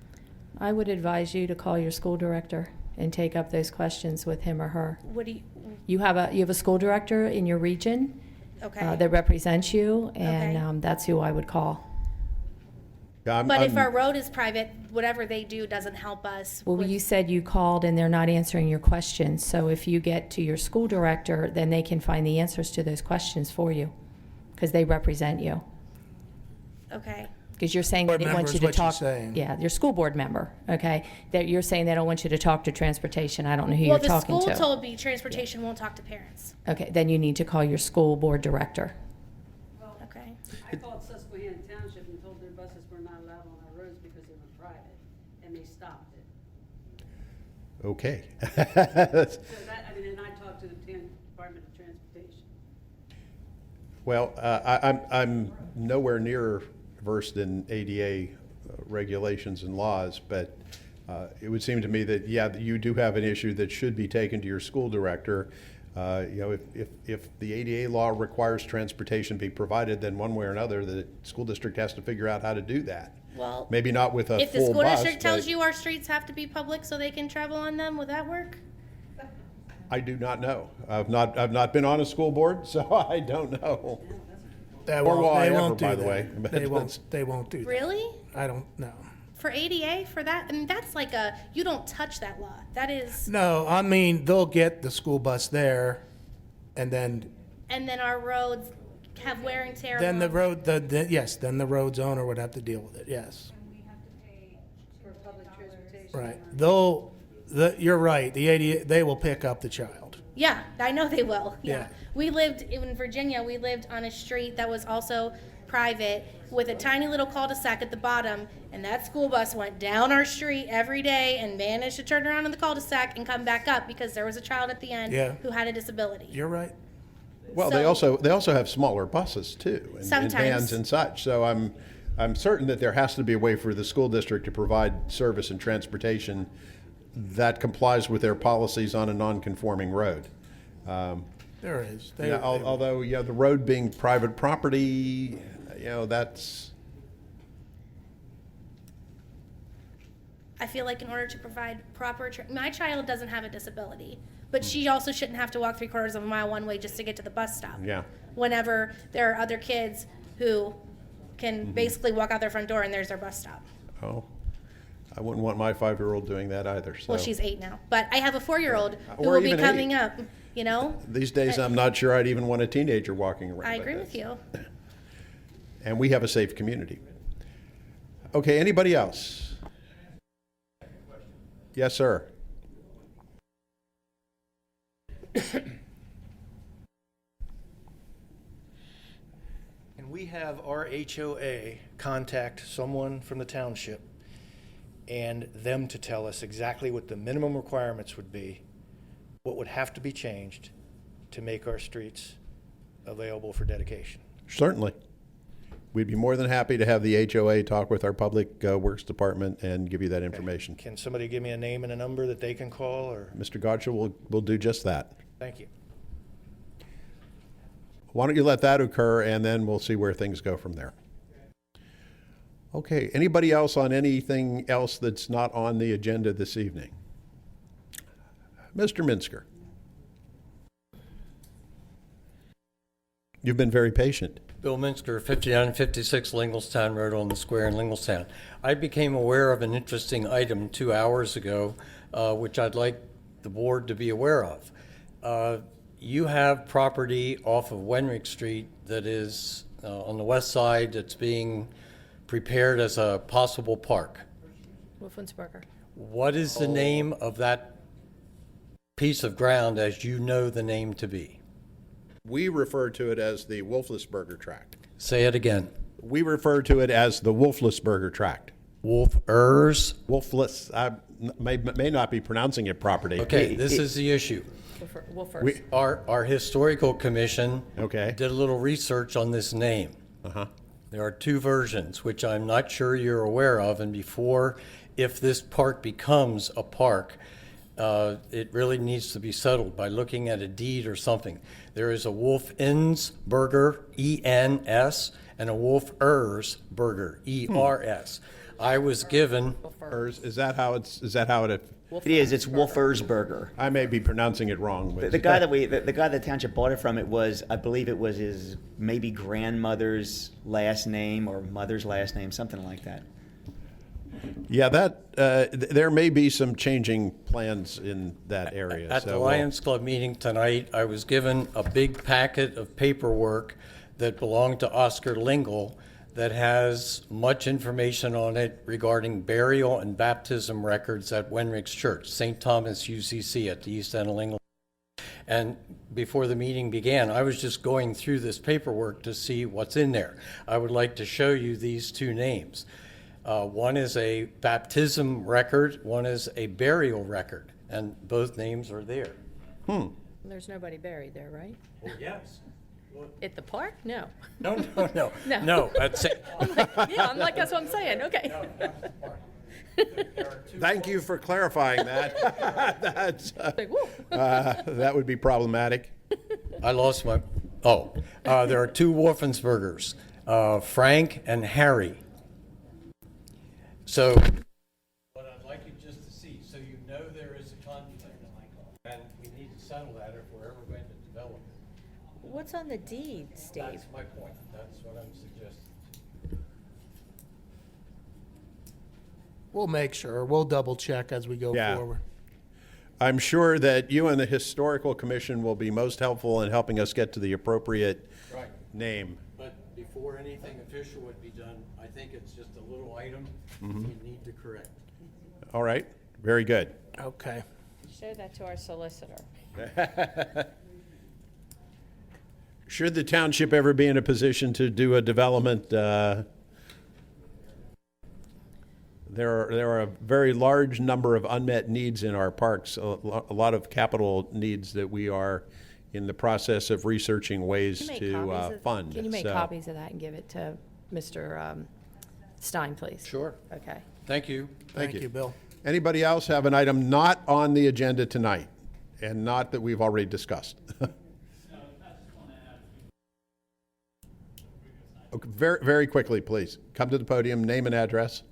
I would advise you to call your school director and take up those questions with him or her. What do you? You have a school director in your region Okay. that represents you, and Okay. that's who I would call. Yeah, But if our road is private, whatever they do doesn't help us. Well, with- you said you called and they're not answering your questions. So if you get to your school director, then they can find the answers to those questions for you because they represent you. Okay. Because you're saying Board they member want is you to what you're talk. saying. Yeah, your school board member, okay? That you're saying they don't want you to talk to transportation. I don't know who Well, you're the talking school to. told me transportation won't talk to parents. Okay, then you need to call your school board director. Okay. I called Susquehanna Township and told their buses were not allowed on our roads because they were private, and they stopped it. Okay. So that, I mean, and I talked to the Department of Transportation. Well, I'm nowhere near versed in ADA regulations and laws, but it would seem to me that, yeah, you do have an issue that should be taken to your school director. You know, if the ADA law requires transportation be provided, then one way or another, the school district has to figure out how to do that. Well, Maybe not with a if the full school bus, district tells but you our streets have to be public so they can travel on them, would that work? I do not know. I've not been on a school board, so I don't know. They Or will I they ever, won't do by the that. way. They won't do that. Really? I don't know. For ADA, for that? I mean, that's like you don't touch that law. That is, No, I mean, they'll get the school bus there, and then and then our roads have wear and tear. the along- road, yes, then the road's owner would have to deal with it, yes. For public transportation. Right. You're right, the ADA, they will pick up the child. Yeah, I know they will. Yeah. Yeah. We lived in Virginia. We lived on a street that was also private with a tiny little cul-de-sac at the bottom, and that school bus went down our street every day and managed to turn around in the cul-de-sac and come back up because there was a child at the end Yeah. who had a disability. You're right. Well, So- they also have smaller buses too, and Sometimes. vans and such. So I'm certain that there has to be a way for the school district to provide service and transportation that complies with their policies on a non-conforming road. There is. Although, yeah, the road being private property, you know, that's, I feel like in order to provide proper, my child doesn't have a disability, but she also shouldn't have to walk 3/4 of a mile one way just to get to the bus stop. yeah. Whenever there are other kids who can Mm-hmm. basically walk out their front door and there's their bus stop. Oh, I wouldn't want my 5-year-old doing that either, so. Well, she's 8 now, but I have a 4-year-old who Or will be even coming 8. up, you know? These days, I'm not sure I'd even want a teenager walking around. I but agree with that's- you. And we have a safe community. Okay, anybody else? Yes, sir. Can we have our HOA contact someone from the township and them to tell us exactly what the minimum requirements would be, what would have to be changed to make our streets available for dedication? Certainly. We'd be more than happy to have the HOA talk with our Public Works Department and give you that information. Can somebody give me a name and a number that they can call, or? Mr. Gotcha will do just that. Thank you. Why don't you let that occur, and then we'll see where things go from there. Okay, anybody else on anything else that's not on the agenda this evening? Mr. Minsker. You've been very patient. Bill Minsker, 5956 Linglestown Road on the square in Linglestown. I became aware of an interesting item 2 hours ago, which I'd like the board to be aware of. You have property off of Wenrick Street that is on the west side that's being prepared as a possible park. Wolfensberger. What is the name of that piece of ground as you know the name to be? We refer to it as the Wolflessberger Tract. Say it again. We refer to it as the Wolflessberger Tract. Wolfers? Wolfless. I may not be pronouncing it properly. Okay, this is the issue. Wolfers. Our historical commission Okay. did a little research on this name. Uh-huh. There are two versions, which I'm not sure you're aware of, and before, if this park becomes a park, it really needs to be settled by looking at a deed or something. There is a Wolfensberger, E-N-S, and a Wolfersberger, E-R-S. I was given, Is that how it? It is. It's Wolfersberger. I may be pronouncing it wrong. But The guy the township bought it from, it was, I believe it was his maybe grandmother's last name or mother's last name, something like that. Yeah, there may be some changing plans in that area. at the Lions Club meeting tonight, I was given a big packet of paperwork that belonged to Oscar Lingle that has much information on it regarding burial and baptism records at Wenrick's Church, St. Thomas UCC at the east end of Lingle. And before the meeting began, I was just going through this paperwork to see what's in there. I would like to show you these two names. One is a baptism record, one is a burial record, and both names are there. There's nobody buried there, right? Oh, yes. At the park? No. No. No. No, that's it. I'm like, that's what I'm saying, okay. Thank you for clarifying that. That's, Like, whoa. that would be problematic. I lost my, there are two Wolfensbergers, Frank and Harry. So, what I'd like you just to see, so you know there is a conflict, and we need to settle that if we're ever going to develop it. What's on the deed, Steve? That's my point, that's what I'm suggesting. We'll make sure. We'll double check as we go Yeah. forward. I'm sure that you and the Historical Commission will be most helpful in helping us get to the appropriate Right. name. But before anything official would be done, I think it's just a little item we need to correct. All right, very good. Okay. Show that to our solicitor. Should the township ever be in a position to do a development, there are a very large number of unmet needs in our parks, a lot of capital needs that we are in the process of researching ways to fund. Can you make So- copies of that and give it to Mr. Stein, please? Sure. Okay. Thank you. Thank Thank you. you, Bill. Anybody else have an item not on the agenda tonight and not that we've already discussed? Okay, very, very quickly, please. Come to the podium, name and address.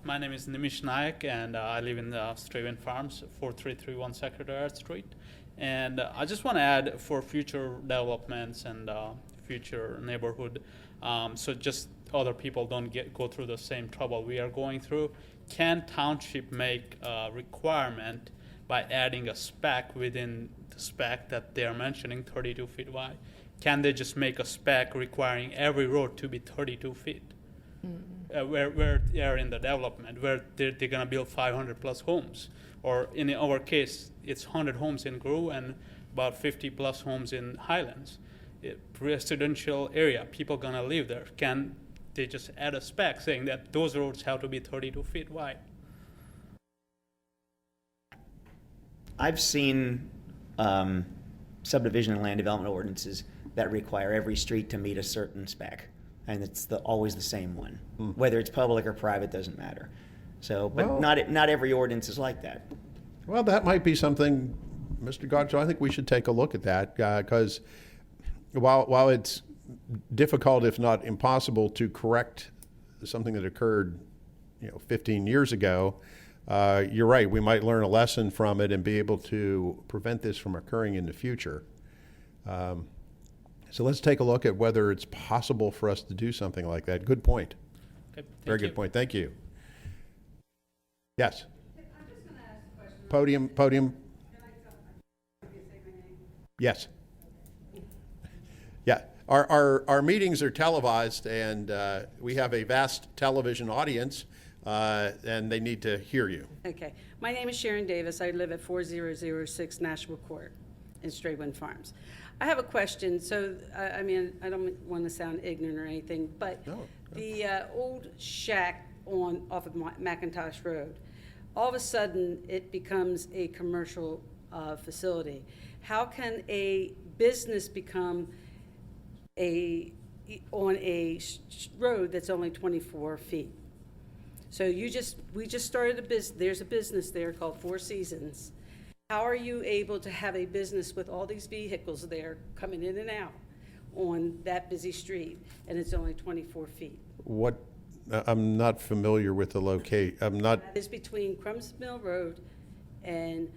My name is Nimish Nayak, and I live in Straven Farms, 4331 Secretariat Street. And I just want to add for future developments and future neighborhood, so just other people don't go through the same trouble we are going through. Can township make a requirement by adding a spec within the spec that they are mentioning, 32 feet wide? Can they just make a spec requiring every road to be 32 feet? Where they are in the development, where they're going to build 500 plus homes. Or in our case, it's 100 homes in Grove and about 50 plus homes in Highlands. Residential area, people going to live there. Can they just add a spec saying that those roads have to be 32 feet wide? I've seen subdivision and land development ordinances that require every street to meet a certain spec, and it's always the same one. Whether it's public or private doesn't matter. So, but Well- not every ordinance is like that. Well, that might be something, Mr. Godchaux, I think we should take a look at that, because while it's difficult, if not impossible, to correct something that occurred, 15 years ago, you're right, we might learn a lesson from it and be able to prevent this from occurring in the future. So let's take a look at whether it's possible for us to do something like that. Good point. Okay, Very good point. Thank you. Yes. Podium. Yes. Yeah. Our meetings are televised, and we have a vast television audience, and they need to hear you. Okay. My name is Sharon Davis. I live at 4006 Nashville Court in Straywind Farms. I have a question. So, I mean, I don't want to sound ignorant or anything, but the old shack off of McIntosh Road, all of a sudden it becomes a commercial facility. How can a business become on a road that's only 24 feet? So we just started a business. There's a business there called Four Seasons. How are you able to have a business with all these vehicles there coming in and out on that busy street, and it's only 24 feet? What? I'm not familiar with the location. I'm not. That is between Crumbs Mill Road and,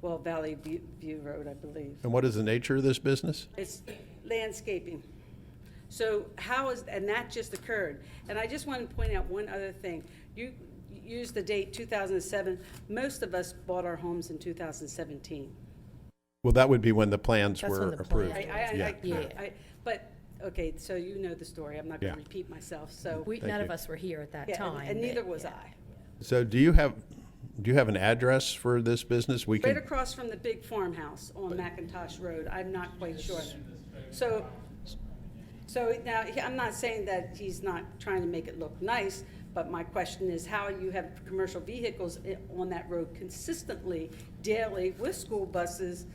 well, Valley View Road, I believe. And what is the nature of this business? It's landscaping. So and that just occurred. And I just want to point out one other thing. You used the date 2007. Most of us bought our homes in 2017. Well, that would be when the plans That's were when the approved. plan- But, okay, so you know the story. I'm not going to repeat myself, so. None of us were here at that Yeah, time. and neither but- was yeah. I. So do you have an address for this business? We Right can. across from the big farmhouse on McIntosh Road. I'm not quite sure. So now, I'm not saying that he's not trying to make it look nice, but my question is how you have commercial vehicles on that road consistently, daily, with school buses,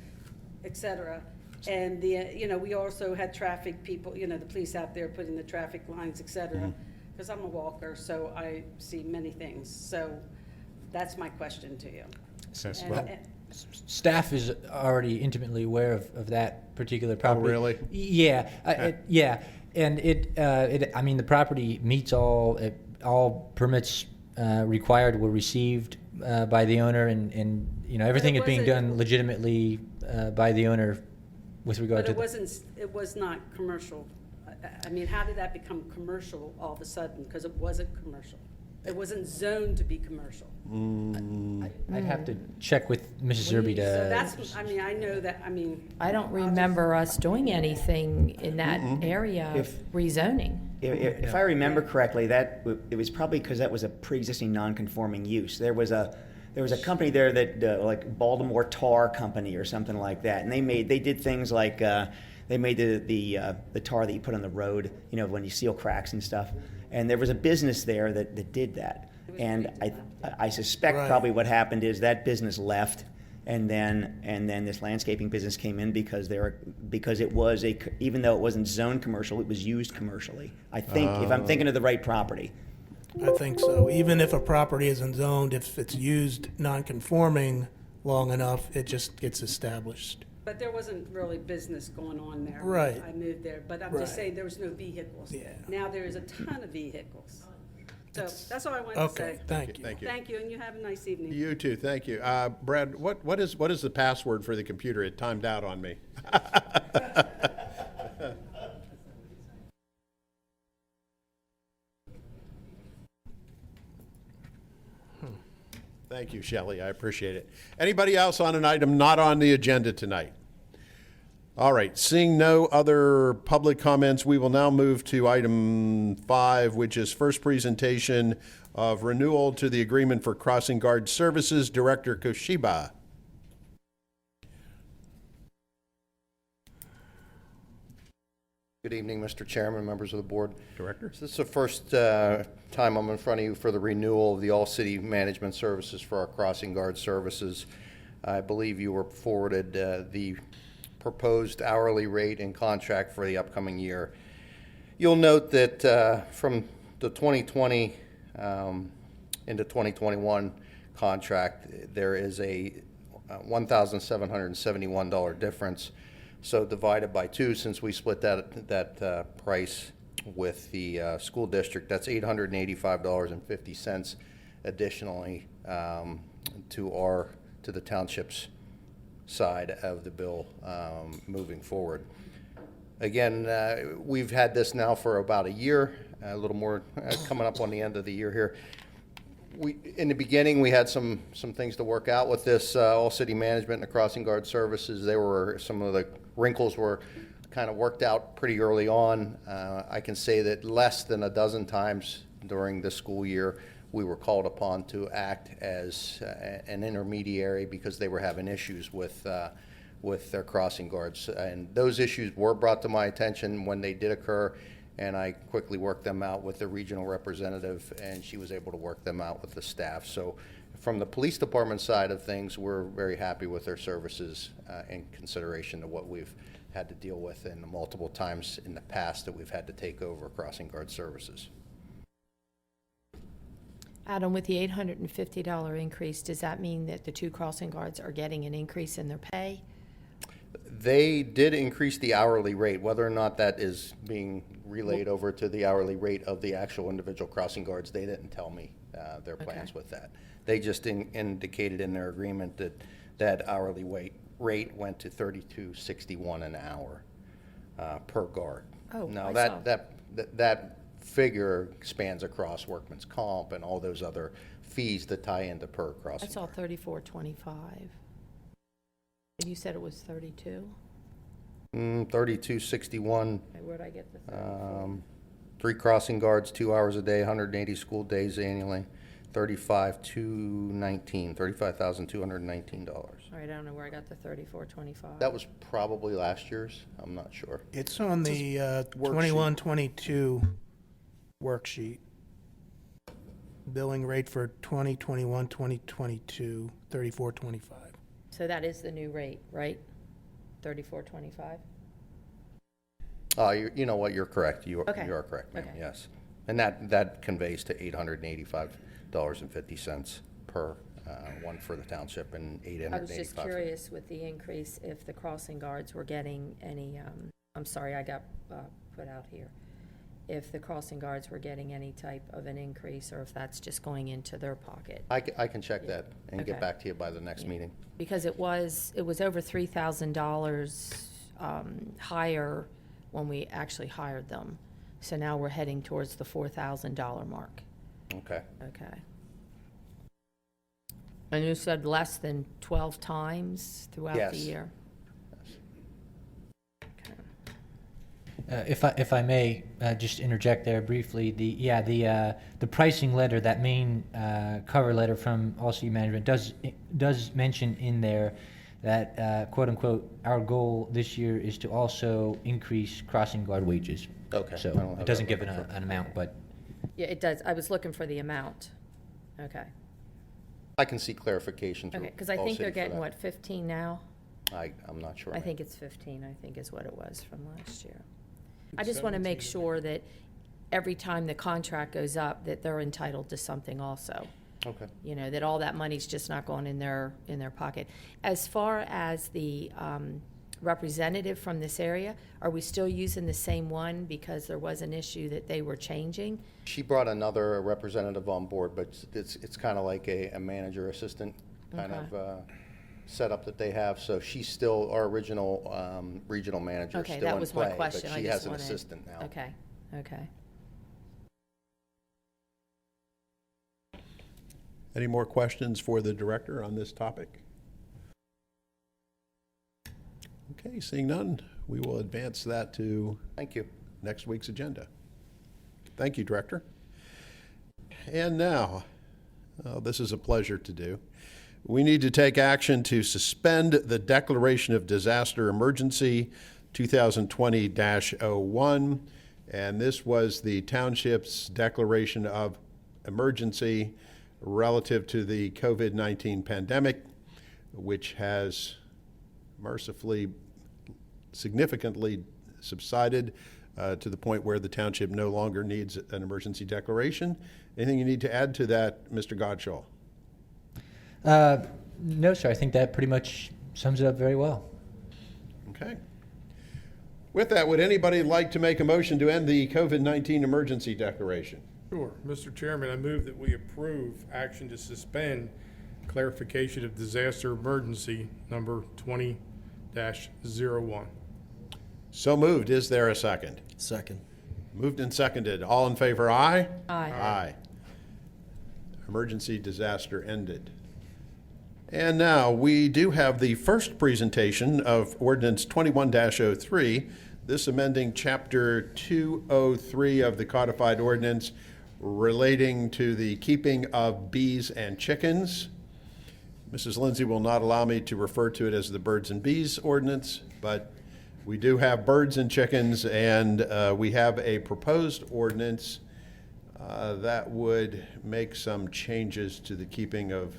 et cetera. And we also had traffic people, the police out there putting the traffic lines, et cetera. Because I'm a walker, so I see many things. So that's my question to you. Staff is already intimately aware of that particular property. really? Yeah, and I mean, the property meets all permits required were received by the owner, and everything is being done legitimately by the owner with regard But to. it was not commercial. I mean, how did that become commercial all of a sudden? Because it wasn't commercial. It wasn't zoned to be commercial. I'd have to check with Mrs. Zerby to. So I know that, I don't remember us doing anything in that area of rezoning. If I remember correctly, it was probably because that was a pre-existing non-conforming use. There was a company there that like Baltimore Tar Company or something like that, and they did things like they made the tar that you put on the road, when you seal cracks and stuff. And there was a business there that did that. And I suspect probably what happened is that business left, and then this landscaping business came in because it was even though it wasn't zoned commercial, it was used commercially. I think if I'm thinking of the right property. I think so. Even if a property isn't zoned, if it's used non-conforming long enough, it just gets established. But there wasn't really business going on there. Right. I moved there, but I'm just saying there was no vehicles. Yeah. Now there is a ton of vehicles. So that's all I wanted to say. Okay, thank you. Thank you. Thank you, and you have a nice evening. You too. Thank you. Brad, what is the password for the computer? It timed out on me. Thank you, Shelley. I appreciate it. Anybody else on an item not on the agenda tonight? All right. Seeing no other public comments, we will now move to item 5, which is first presentation of renewal to the agreement for crossing guard services. Director Koshiba. Good evening, Mr. Chairman, members of the board. Director. This is the first time I'm in front of you for the renewal of the all-city management services for our crossing guard services. I believe you were forwarded the proposed hourly rate and contract for the upcoming year. You'll note that from the 2020 into 2021 contract, there is a $1,771 difference. So divided by 2, since we split that price with the school district, that's $885.50 additionally to the township's side of the bill moving forward. Again, we've had this now for about a year, a little more, coming up on the end of the year here. In the beginning, we had some things to work out with this all city management and the crossing guard services. Some of the wrinkles were kind of worked out pretty early on. I can say that less than a dozen times during this school year, we were called upon to act as an intermediary because they were having issues with their crossing guards. And those issues were brought to my attention when they did occur, and I quickly worked them out with the regional representative, and she was able to work them out with the staff. So from the police department side of things, we're very happy with their services in consideration to what we've had to deal with in the multiple times in the past that we've had to take over crossing guard services. Adam, with the $850 increase, does that mean that the 2 crossing guards are getting an increase in their pay? They did increase the hourly rate. Whether or not that is being relayed over to the hourly rate of the actual individual crossing guards, they didn't tell me their plans with that. They just indicated in their agreement that hourly rate went to $32.61 an hour per guard. Oh, now I that figure spans across workman's comp and all those other fees that tie into per crossing. I saw $34.25. And you said it was 32? $32.61. Okay, where'd I get the 34? 3 crossing guards, 2 hours a day, 180 school days annually, $35,219. All right, I don't know where I got the $34.25. That was probably last year's. I'm not sure. It's on the 21-22 worksheet. Billing rate for 2021-2022, $34.25. So that is the new rate, right? $34.25? You know what? You're correct. You are correct, ma'am. Okay. Yes, and that conveys to $885.50 per one for the township and $885. I was just curious with the increase if the crossing guards were getting any. I'm sorry, I got put out here. If the crossing guards were getting any type of an increase, or if that's just going into their pocket. I can check that and get back to you by the next meeting. Because it was over $3,000 higher when we actually hired them. So now we're heading towards the $4,000 mark. Okay. Okay. And you said less than 12 times throughout the year? If I may just interject there briefly, the pricing letter, that main cover letter from All City Management does mention in there that quote unquote our goal this year is to also increase crossing guard wages. Okay. So it doesn't give an amount, but Yeah, it does. I was looking for the amount. Okay. I can see clarification through. Okay, because I think they're getting, what, 15 now? I'm not sure. I think it's 15, I think is what it was from last year. I just want to make sure that every time the contract goes up, that they're entitled to something also. Okay. You know, that all that money's just not going in their pocket. As far as the representative from this area, are we still using the same one because there was an issue that they were changing? She brought another representative on board, but it's kind of like a manager assistant kind of setup that they have. So she's still our original regional manager. Okay, still that in was play, my question. But I she just has an wanted- assistant now. Okay, okay. Any more questions for the director on this topic? Okay, seeing none, we will advance that to Thank you. next week's agenda. Thank you, Director. And now, this is a pleasure to do. We need to take action to suspend the Declaration of Disaster Emergency 2020-01, and this was the township's declaration of emergency relative to the COVID-19 pandemic, which has mercifully significantly subsided to the point where the township no longer needs an emergency declaration. Anything you need to add to that, Mr. Godshall? No, sir. I think that pretty much sums it up very well. Okay. With that, would anybody like to make a motion to end the COVID-19 emergency declaration? Sure. Mr. Chairman, I move that we approve action to suspend clarification of disaster emergency number 20-01. So moved. Is there a second? Second. Moved and seconded. All in favor, aye? Aye. Aye. Emergency disaster ended. And now we do have the first presentation of Ordinance 21-03, this amending Chapter 203 of the Codified Ordinance relating to the keeping of bees and chickens. Mrs. Lindsay will not allow me to refer to it as the Birds and Bees Ordinance, but we do have birds and chickens, and we have a proposed ordinance that would make some changes to the keeping of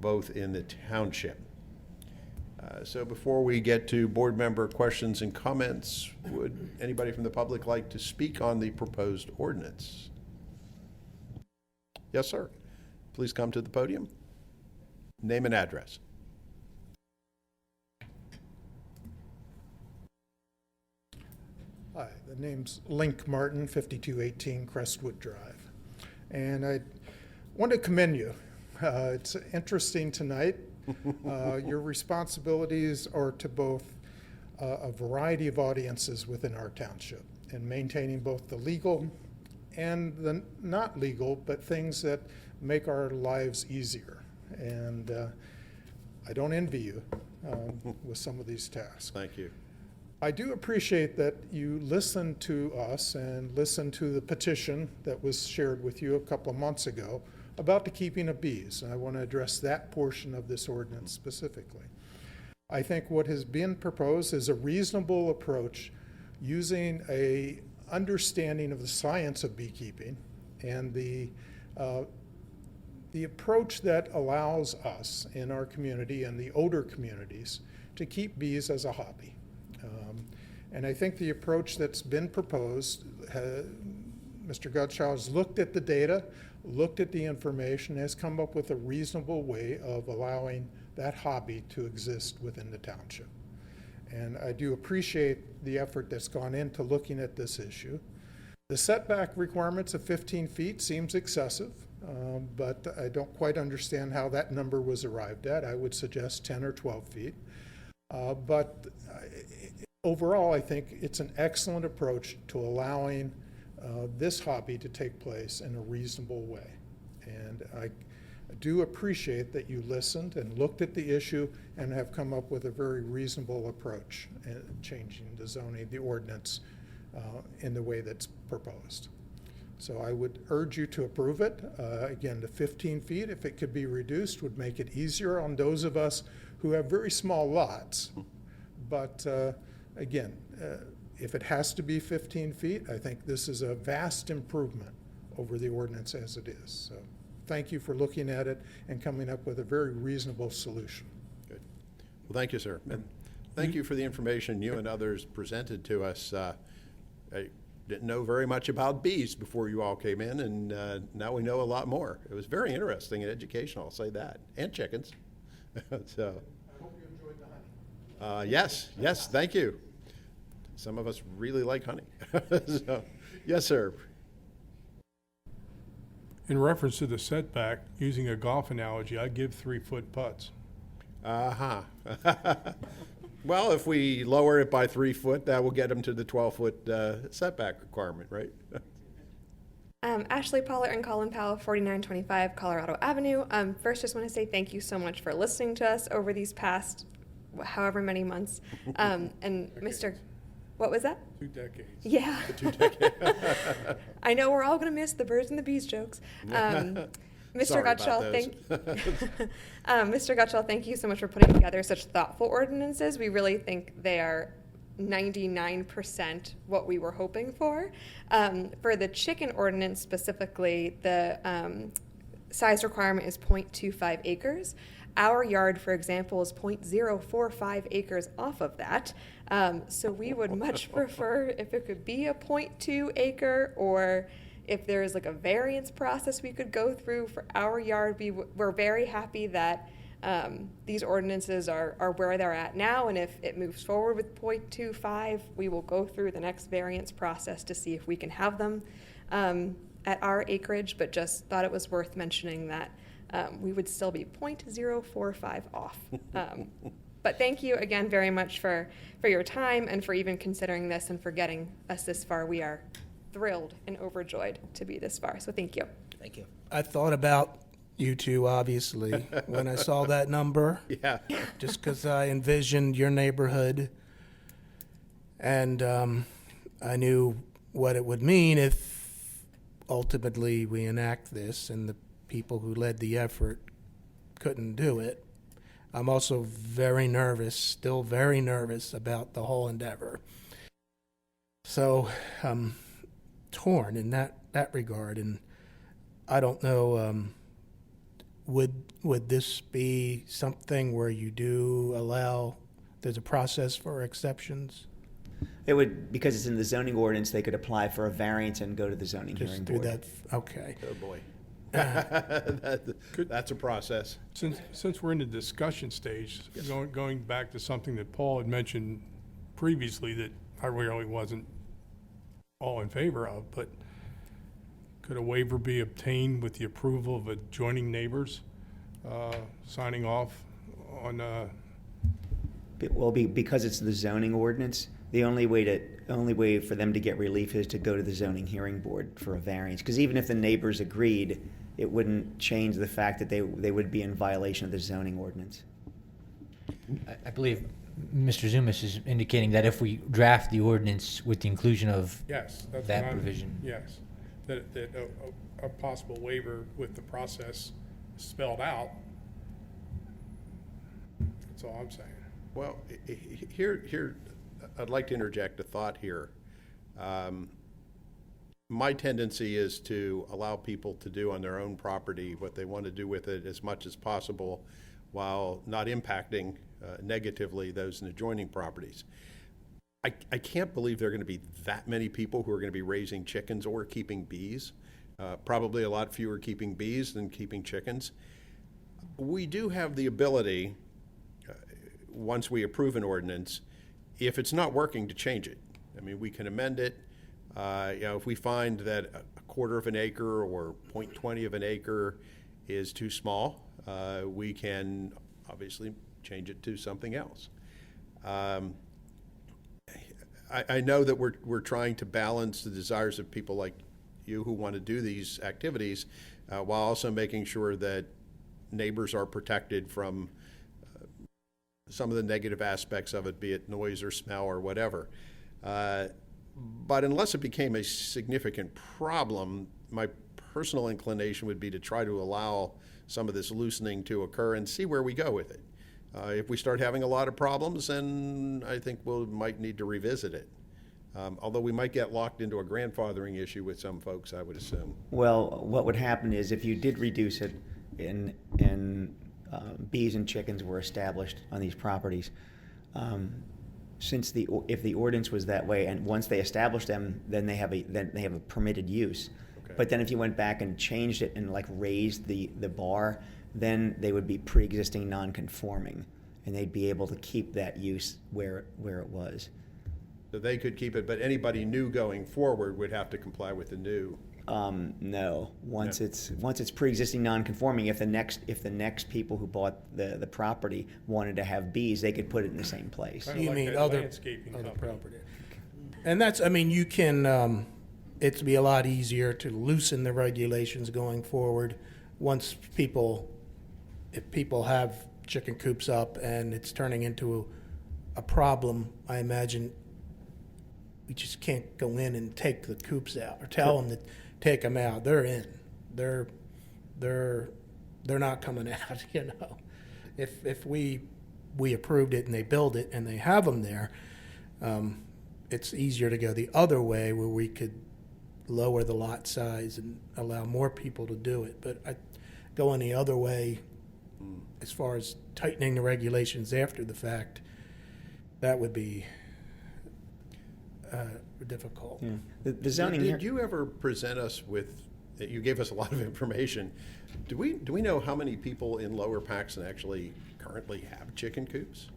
both in the township. So before we get to board member questions and comments, would anybody from the public like to speak on the proposed ordinance? Yes, sir. Please come to the podium. Name and address. Hi, the name's Link Martin, 5218 Crestwood Drive. And I want to commend you. It's interesting tonight. Your responsibilities are to both a variety of audiences within our township and maintaining both the legal and the not legal, but things that make our lives easier. And I don't envy you with some of these tasks. Thank you. I do appreciate that you listened to us and listened to the petition that was shared with you a couple of months ago about the keeping of bees. And I want to address that portion of this ordinance specifically. I think what has been proposed is a reasonable approach using a understanding of the science of beekeeping and the approach that allows us in our community and the older communities to keep bees as a hobby. And I think the approach that's been proposed, Mr. Gottschall has looked at the data, looked at the information, has come up with a reasonable way of allowing that hobby to exist within the township. And I do appreciate the effort that's gone into looking at this issue. The setback requirements of 15 feet seems excessive, but I don't quite understand how that number was arrived at. I would suggest 10 or 12 feet. But overall, I think it's an excellent approach to allowing this hobby to take place in a reasonable way. And I do appreciate that you listened and looked at the issue and have come up with a very reasonable approach in changing the zoning, the ordinance, in the way that's proposed. So I would urge you to approve it. Again, the 15 feet, if it could be reduced, would make it easier on those of us who have very small lots. But again, if it has to be 15 feet, I think this is a vast improvement over the ordinance as it is. So thank you for looking at it and coming up with a very reasonable solution. Good. Well, thank you, sir. And thank you for the information you and others presented to us. I didn't know very much about bees before you all came in, and now we know a lot more. It was very interesting and educational, I'll say that, and chickens. So, I hope you enjoyed the honey. Yes, thank you. Some of us really like honey. So, yes, sir. In reference to the setback, using a golf analogy, I give 3-foot putts. Uh-huh. Well, if we lower it by 3 foot, that will get them to the 12-foot setback requirement, right? Ashley Pollard and Colin Powell, 4925 Colorado Avenue. First, just want to say thank you so much for listening to us over these past however many months. And Mr. What was that? 2 decades. Yeah. 2 decades. I know we're all going to miss the birds and the bees jokes. Mr. Gottschall, Mr. Gottschall, thank you so much for putting together such thoughtful ordinances. We really think they are 99% what we were hoping for. For the chicken ordinance specifically, the size requirement is 0.25 acres. Our yard, for example, is 0.045 acres off of that. So we would much prefer if it could be a 0.2 acre, or if there's like a variance process we could go through for our yard. We're very happy that these ordinances are where they're at now, and if it moves forward with 0.25, we will go through the next variance process to see if we can have them. at our acreage, but just thought it was worth mentioning that we would still be 0.045 off. But thank you again very much for your time and for even considering this and for getting us this far. We are thrilled and overjoyed to be this far. So thank you. Thank you. I thought about you two, obviously, when I saw that number. Yeah. Just because I envisioned your neighborhood, and I knew what it would mean if ultimately we enact this and the people who led the effort couldn't do it. I'm also very nervous, still very nervous about the whole endeavor. So I'm torn in that regard, and I don't know, would this be something where you do allow, there's a process for exceptions? It would, because it's in the zoning ordinance, they could apply for a variance and go to the zoning hearing Just do board. that, okay. Oh, boy. That's a process. Since we're in the discussion stage, going back to something that Paul had mentioned previously that I really wasn't all in favor of, but could a waiver be obtained with the approval of adjoining neighbors signing off on? Well, because it's the zoning ordinance, the only way for them to get relief is to go to the zoning hearing board for a variance. Because even if the neighbors agreed, it wouldn't change the fact that they would be in violation of the zoning ordinance. I believe Mr. Zumas is indicating that if we draft the ordinance with the inclusion of Yes, that's that what I'm- provision. Yes, that a possible waiver with the process spelled out. That's all I'm saying. Well, here, I'd like to interject a thought here. My tendency is to allow people to do on their own property what they want to do with it as much as possible while not impacting negatively those in adjoining properties. I can't believe there are going to be that many people who are going to be raising chickens or keeping bees. Probably a lot fewer keeping bees than keeping chickens. We do have the ability, once we approve an ordinance, if it's not working, to change it. I mean, we can amend it. If we find that a quarter of an acre or 0.20 of an acre is too small, we can obviously change it to something else. I know that we're trying to balance the desires of people like you who want to do these activities while also making sure that neighbors are protected from some of the negative aspects of it, be it noise or smell or whatever. But unless it became a significant problem, my personal inclination would be to try to allow some of this loosening to occur and see where we go with it. If we start having a lot of problems, then I think we might need to revisit it. Although we might get locked into a grandfathering issue with some folks, I would assume. Well, what would happen is if you did reduce it and bees and chickens were established on these properties, if the ordinance was that way, and once they establish them, then they have a permitted use. Okay. But then if you went back and changed it and like raised the bar, then they would be pre-existing non-conforming, and they'd be able to keep that use where it was. So they could keep it, but anybody new going forward would have to comply with the new. No. Once it's pre-existing non-conforming, if the next people who bought the property wanted to have bees, they could put it in the same place. Kinda You like mean that other landscaping company. property? And that's, I mean, you can, it'd be a lot easier to loosen the regulations going forward once if people have chicken coops up and it's turning into a problem. I imagine we just can't go in and take the coops out or tell them to take them out. They're in. They're not coming out, you know. If we approved it and they build it and they have them there, it's easier to go the other way where we could lower the lot size and allow more people to do it. But going the other way, as far as tightening the regulations after the fact, that would be difficult. Yeah. The zoning. Did you ever present us with? You gave us a lot of information. Do we know how many people in Lower Paxton actually currently have chicken coops?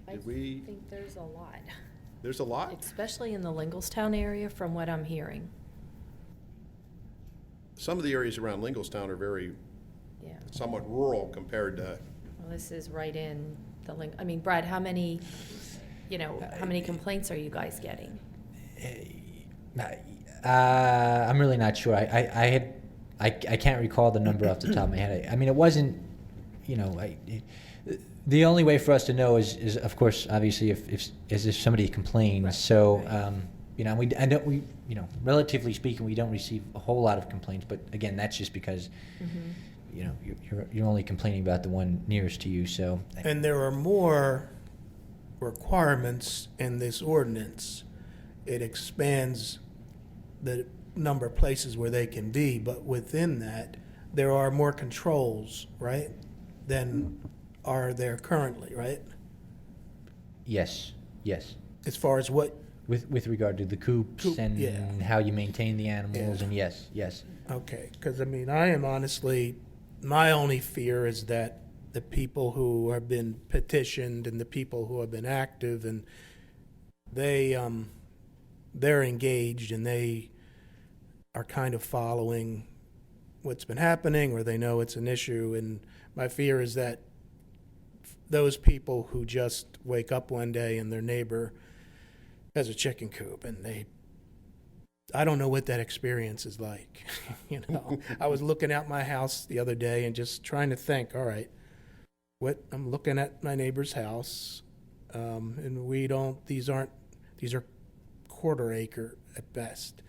I think there's a lot. There's a lot? Especially in the Lingelstown area, from what I'm hearing. some of the areas around Lingelstown are very, Yeah. somewhat rural compared to, Well, this is right in the link. I mean, Brad, how many complaints are you guys getting? I'm really not sure. I can't recall the number off the top of my head. I mean, it wasn't, the only way for us to know is of course, obviously, if somebody complains. Right. So, relatively speaking, we don't receive a whole lot of complaints. But again, that's just because, you're only complaining about the one nearest to you. So, and there are more requirements in this ordinance. It expands the number of places where they can be, but within that, there are more controls, right, than are there currently, right? Yes. As far as what? With regard to the coops and how you maintain the animals, and yes. Okay, because I mean, I am honestly, my only fear is that the people who have been petitioned and the people who have been active, and they're engaged and they are kind of following what's been happening, or they know it's an issue. And my fear is that those people who just wake up one day and their neighbor has a chicken coop, and I don't know what that experience is like. I was looking out my house the other day and just trying to think, all right, I'm looking at my neighbor's house, and these are quarter acre at best.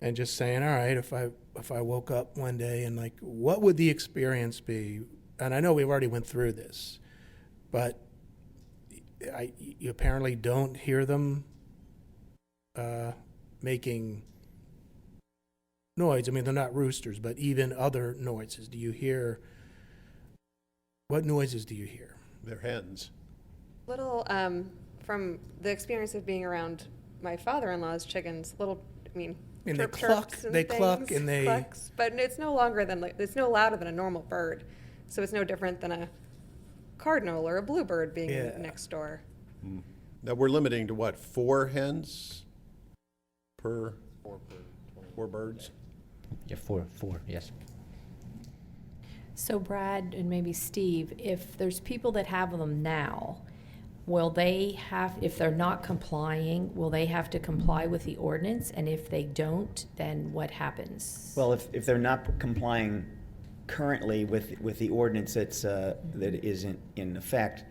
And just saying, all right, if I woke up one day and like, what would the experience be? And I know we've already went through this, but you apparently don't hear them making noise. I mean, they're not roosters, but even other noises. What noises do you hear? They're hens. Little, from the experience of being around my father-in-law's chickens, And chirp they cluck, chirps and they things, cluck, and they clucks, but it's no longer than it's no louder than a normal bird, so it's no different than a cardinal or a bluebird being next door. Now, we're limiting to what, 4 hens per 4 birds? Yeah, four, yes. So Brad and maybe Steve, if there's people that have them now, will they have, if they're not complying, will they have to comply with the ordinance? And if they don't, then what happens? Well, if they're not complying currently with the ordinance that is in effect,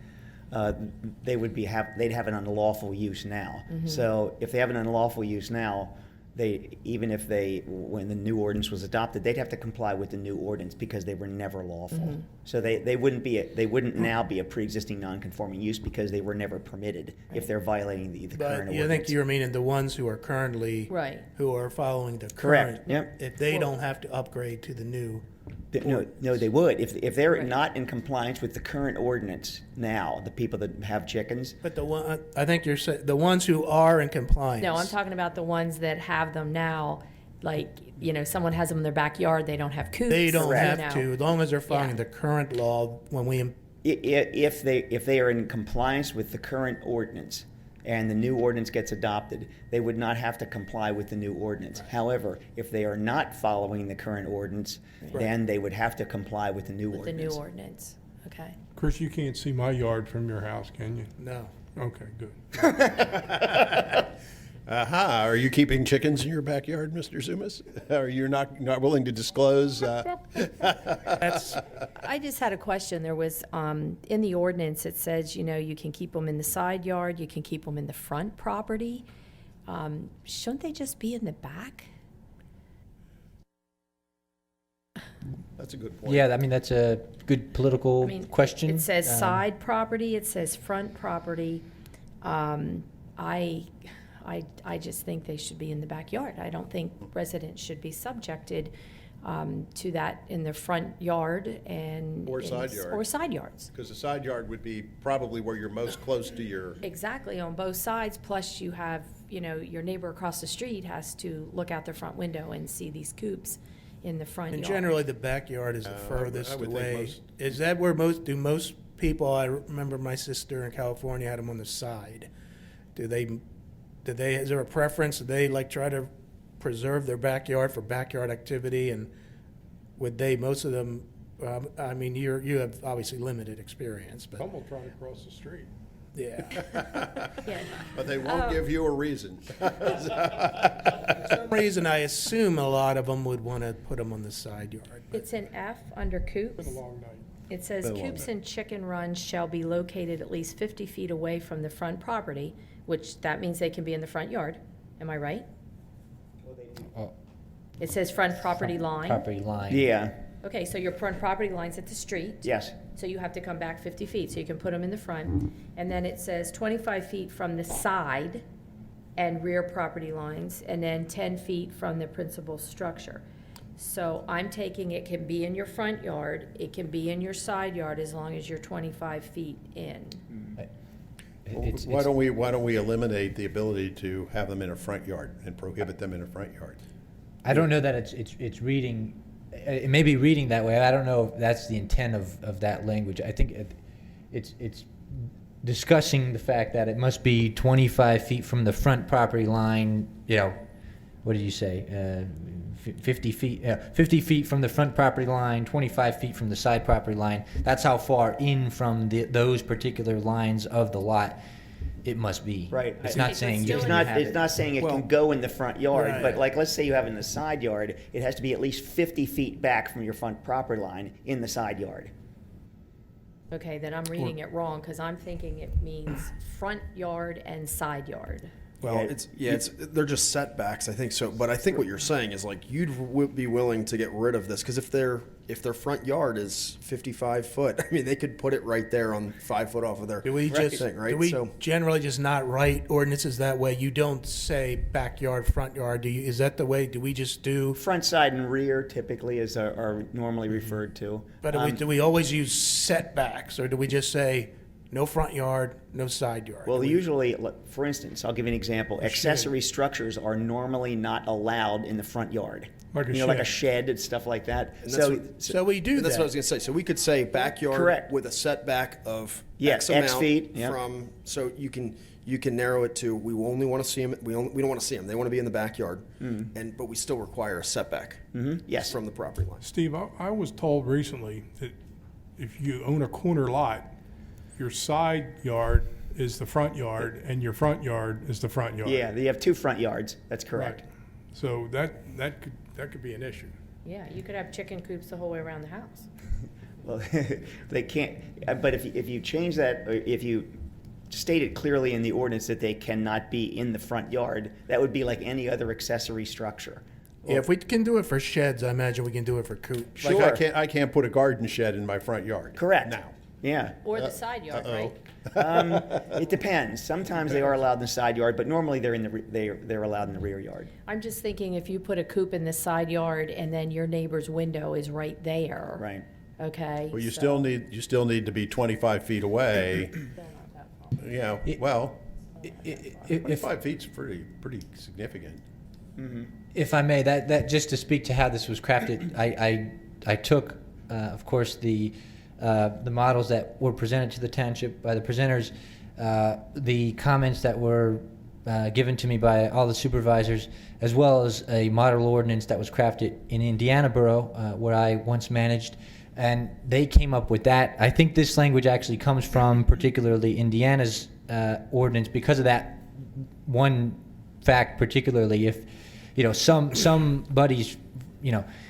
they'd have an unlawful use now. Mm-hmm. So if they have an unlawful use now, when the new ordinance was adopted, they'd have to comply with the new ordinance because they were never lawful. Mm-hmm. So they wouldn't now be a pre-existing non-conforming use because they were never permitted if they're violating the current ordinance. I think you're meaning the ones who are currently who are following the current. Correct. Yep. If they don't have to upgrade to the new. No, they would. If they're not in compliance with the current ordinance now, the people that have chickens. But I think you're saying the ones who are in compliance. No, I'm talking about the ones that have them now, like, someone has them in their backyard, they don't have coops. They don't have to, as long as they're following the current law. If they are in compliance with the current ordinance and the new ordinance gets adopted, they would not have to comply with the new ordinance. However, if they are not following the current ordinance, then they would have to comply with the new ordinance. The new ordinance, okay. Chris, you can't see my yard from your house, can you? No. Okay, good. Are you keeping chickens in your backyard, Mr. Zumas? Are you not willing to disclose? I just had a question. There was, in the ordinance, it says, you can keep them in the side yard, you can keep them in the front property. Shouldn't they just be in the back? That's a good point. Yeah, I mean, that's a good political question. It says side property, it says front property. I just think they should be in the backyard. I don't think residents should be subjected to that in their front yard or side yard. Or side yards. Because the side yard would be probably where you're most close to your. Exactly, on both sides. Plus, you have, your neighbor across the street has to look out their front window and see these coops in the front And yard. generally, the backyard is the furthest I would away. think Is that where most people? I remember my sister in California had them on the side. Is there a preference? Do they try to preserve their backyard for backyard activity, and would they, most of them, I mean, you have obviously limited experience, but. Some will try to cross the street. Yeah. But they won't give you a reason. For some reason, I assume a lot of them would want to put them on the side yard. but- It's an F under coops. Been a long night. It says Been a long coops night. and chicken runs shall be located at least 50 feet away from the front property, which that means they can be in the front yard. Am I right? It says front property line. Property line. Yeah, Okay, so your front property line's at the street. yes. So you have to come back 50 feet, so you can put them in the front. And then it says 25 feet from the side and rear property lines, and then 10 feet from the principal structure. So I'm taking it can be in your front yard, it can be in your side yard as long as you're 25 feet in. Why don't we eliminate the ability to have them in a front yard and prohibit them in a front yard? I don't know that it's reading, it may be reading that way. I don't know if that's the intent of that language. I think it's discussing the fact that it must be 25 feet from the front property line, what did you say? 50 feet from the front property line, 25 feet from the side property line. That's how far in from those particular lines of the lot it must be. Right. It's not saying you It's can not, have it's it. not saying it can go in the front yard, but like, let's say you have it in the side yard, it has to be at least 50 feet back from your front property line in the side yard. Okay, then I'm reading it wrong, because I'm thinking it means front yard and side yard. Well, they're just setbacks, I think so. But I think what you're saying is like you'd be willing to get rid of this because if their front yard is 55 foot, I mean they could put it right there on 5 foot off of their Do we thing, right? do we generally just not write ordinances that way? You don't say backyard, front yard. Is that the way? Do we just do? Front, side, and rear typically are normally referred to. But do we always use setbacks, or do we just say no front yard, no side yard? Well, usually, for instance, I'll give you an example. Accessory structures are normally not allowed in the front yard. Like a like a shed. shed and stuff like that. And that's we do That's that. what I was going to say. So we could say backyard Correct. with a setback of Yes, X amount feet, yeah. from. So you can narrow it to we only want to see them. We don't want to see them. They want to be in the backyard, but we still require a setback. Yes. From the property line. Steve, I was told recently that if you own a corner lot, your side yard is the front yard and your front yard is the front yard. Yeah, you have two front yards. That's correct. Right. So that could be an issue. Yeah, you could have chicken coops the whole way around the house. Well, they can't. But if you change that, or if you state it clearly in the ordinance that they cannot be in the front yard, that would be like any other accessory structure. Yeah, if we can do it for sheds, I imagine we can do it for coops. Sure. Like I can't put a garden shed in my front yard. Correct. Now. Yeah. Or the side yard, right? It depends. Sometimes they are allowed in the side yard, but normally they're in they're allowed in the rear yard. I'm just thinking if you put a coop in the side yard and then your neighbor's window is right there. Right. Okay. Well, you so- still need to be 25 feet away. Well, 25 feet's pretty significant. If I may, that just to speak to how this was crafted, I took, of course, the models that were presented to the township by the presenters, the comments that were given to me by all the supervisors, as well as a model ordinance that was crafted in Indiana Borough, where I once managed, and they came up with that. I think this language actually comes from particularly Indiana's ordinance because of that one fact, particularly if somebody's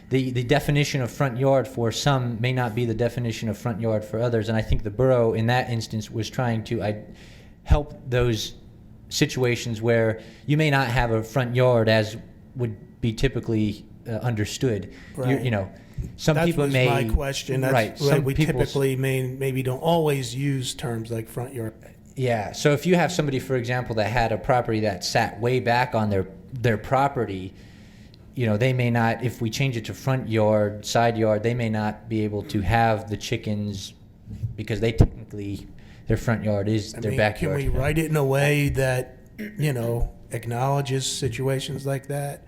the definition of front yard for some may not be the definition of front yard for others, and I think the borough in that instance was trying to help those situations where you may not have a front yard as would be typically understood. Right. Some people may. That was my question. That's right. Some we typically maybe don't always use terms like front yard. Yeah. So if you have somebody, for example, that had a property that sat way back on their property, they may not, if we change it to front yard, side yard, they may not be able to have the chickens because they technically, their front yard is their backyard. Can we write it in a way that, acknowledges situations like that?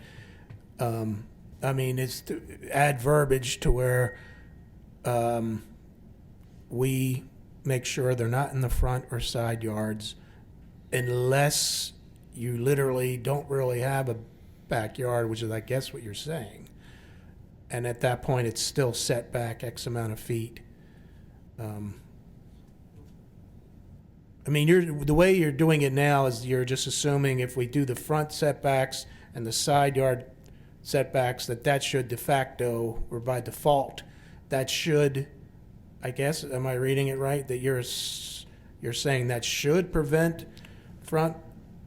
It's to add verbiage to where we make sure they're not in the front or side yards unless you literally don't really have a backyard, which is, I guess, what you're saying. And at that point, it's still set back X amount of feet. I mean, the way you're doing it now is you're just assuming if we do the front setbacks and the side yard setbacks, that should de facto, or by default, that should, I guess, am I reading it right? That you're saying that should prevent front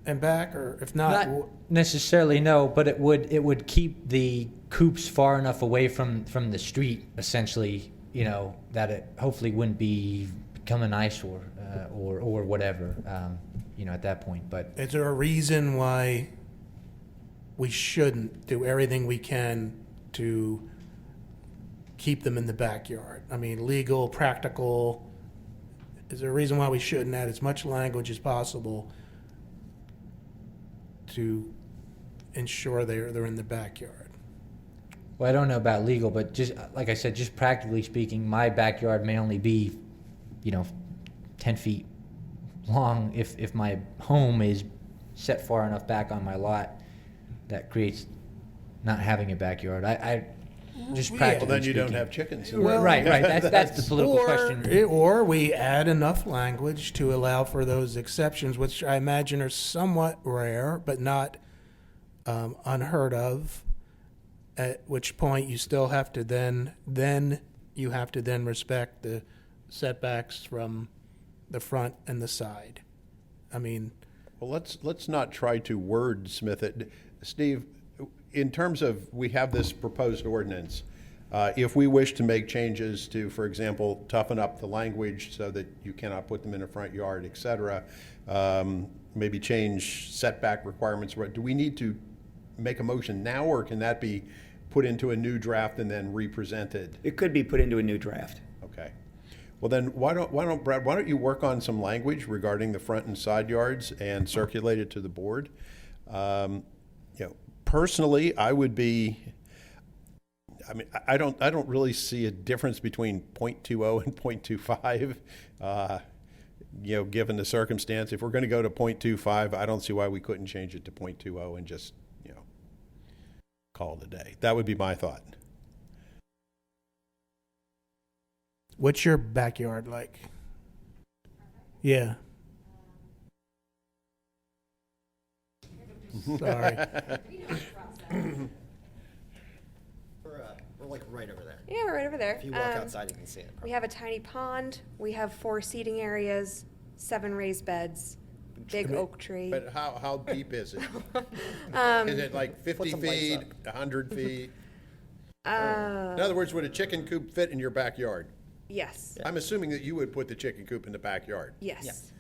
and back, or if not? Not necessarily, no, but it would keep the coops far enough away from the street, essentially, that it hopefully wouldn't become an eyesore or whatever, at that point. But Is there a reason why we shouldn't do everything we can to keep them in the backyard? I mean, legal, practical. Is there a reason why we shouldn't add as much language as possible to ensure they're in the backyard? Well, I don't know about legal, but just like I said, just practically speaking, my backyard may only be, 10 feet long. If my home is set far enough back on my lot, that creates not having a backyard. I just practically Well, then you don't speaking. have chickens. Well, right. That's the political question. Or we add enough language to allow for those exceptions, which I imagine are somewhat rare, but not unheard of. At which point you still have to then you have to then respect the setbacks from the front and the side. I mean, well, let's not try to wordsmith it, Steve. In terms of, we have this proposed ordinance. If we wish to make changes to, for example, toughen up the language so that you cannot put them in a front yard, et cetera, maybe change setback requirements, do we need to make a motion now, or can that be put into a new draft and then re-presented? It could be put into a new draft. Okay. Well, then Brad, why don't you work on some language regarding the front and side yards and circulate it to the board? Personally, I would be, I don't really see a difference between 0.20 and 0.25. Given the circumstance, if we're going to go to 0.25, I don't see why we couldn't change it to 0.20 and just, call it a day. That would be my thought. what's your backyard like? Yeah. Sorry. We're like right over there. Yeah, we're right over there. If you walk outside, you can see it. We have a tiny pond. We have 4 seating areas, 7 raised beds, big oak tree. But how deep is it? Is it like 50 feet, 100 feet? In other words, would a chicken coop fit in your backyard? Yes. I'm assuming that you would put the chicken coop in the backyard. Yes.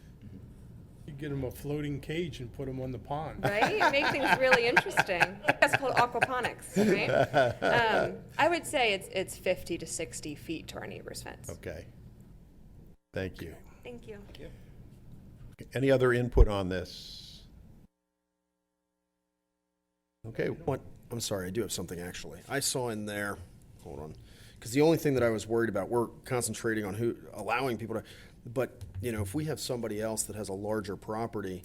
You get them a floating cage and put them on the pond. Right? Make things really interesting. That's called aquaponics, right? I would say it's 50 to 60 feet to our neighbor's fence. Okay. Thank you. Thank you. Any other input on this? Okay. I'm sorry, I do have something actually. I saw in there, hold on, because the only thing that I was worried about, we're concentrating on allowing people to, but, if we have somebody else that has a larger property,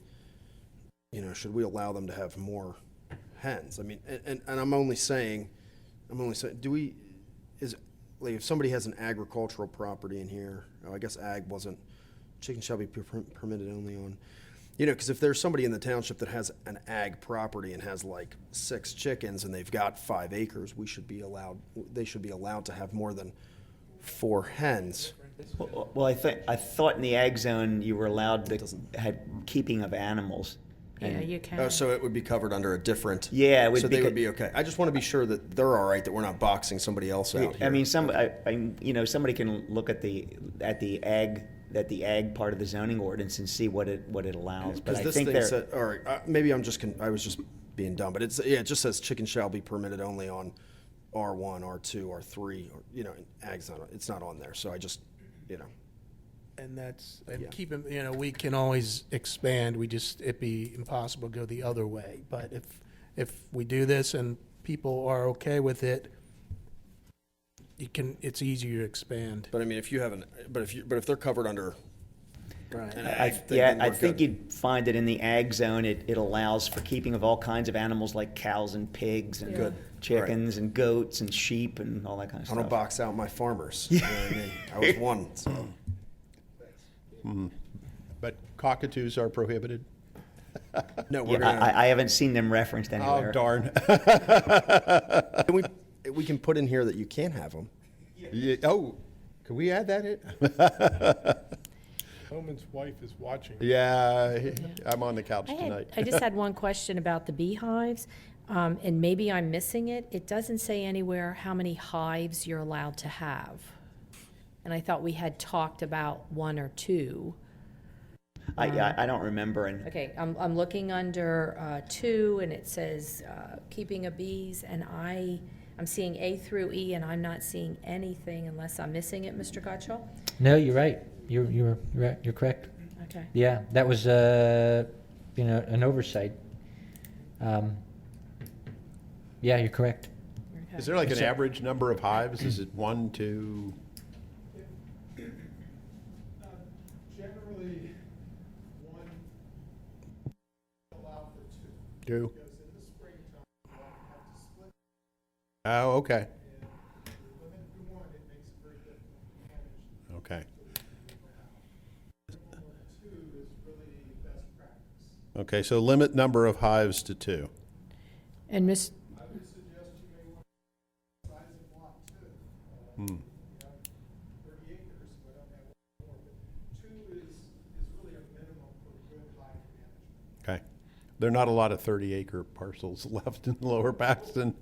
should we allow them to have more hens? I mean, and I'm only saying, if somebody has an agricultural property in here, I guess ag wasn't, chicken shall be permitted only on, because if there's somebody in the township that has an ag property and has like 6 chickens and they've got 5 acres, they should be allowed to have more than 4 hens. Well, I thought in the ag zone you were allowed to had keeping of animals. Yeah, you can. Oh, so it would be covered under a different. Yeah, it would so be they would be okay. I just want to be sure that they're all right, that we're not boxing somebody else out here. I mean, somebody can look at the ag part of the zoning ordinance and see what it allows. But I this think thing said, all right, maybe I was just being dumb, but it just says chicken shall be permitted only on R1, R2, R3, or ag's not. It's not on there, so I just. And keep it, we can always expand. It'd be impossible to go the other way. But if we do this and people are okay with it, it's easier to expand. But I mean, if you haven't, but if they're covered under Right. And I think you'd find that in the ag zone, it allows for keeping of all kinds of animals like cows and pigs and Good. chickens and goats and sheep and all that kind of I stuff. don't box out my farmers. You know what I mean? I was one. So. But cockatoos are prohibited? No, Yeah, we're gonna. I haven't seen them referenced anywhere. Oh, darn. we can put in here that you can have them. Yeah, oh, can we add that in? Bowman's wife is watching. Yeah, I'm on the couch tonight. I just had one question about the beehives, and maybe I'm missing it. It doesn't say anywhere how many hives you're allowed to have. And I thought we had talked about 1 or 2. I don't remember. Okay, I'm looking under 2, and it says keeping of bees, and I'm seeing A through E, and I'm not seeing anything unless I'm missing it, Mr. Gottschall? No, you're right. You're correct. Okay. Yeah, that was an oversight. Yeah, you're correct. Is there like an So- average number of hives? Is it 1, 2? Generally, one allow for 2. 2? Because in the springtime, you have to split. Oh, okay. And if you limit to 1, it makes it very difficult to manage. Okay. 2 is really best practice. Okay, so limit number of hives to 2. And Miss, I would suggest you may want to size of lot 2. Hmm. You have 30 acres, so I don't have more, but 2 is really a minimum for good hive management. Okay. There are not a lot of 30-acre parcels left in Lower Paxton.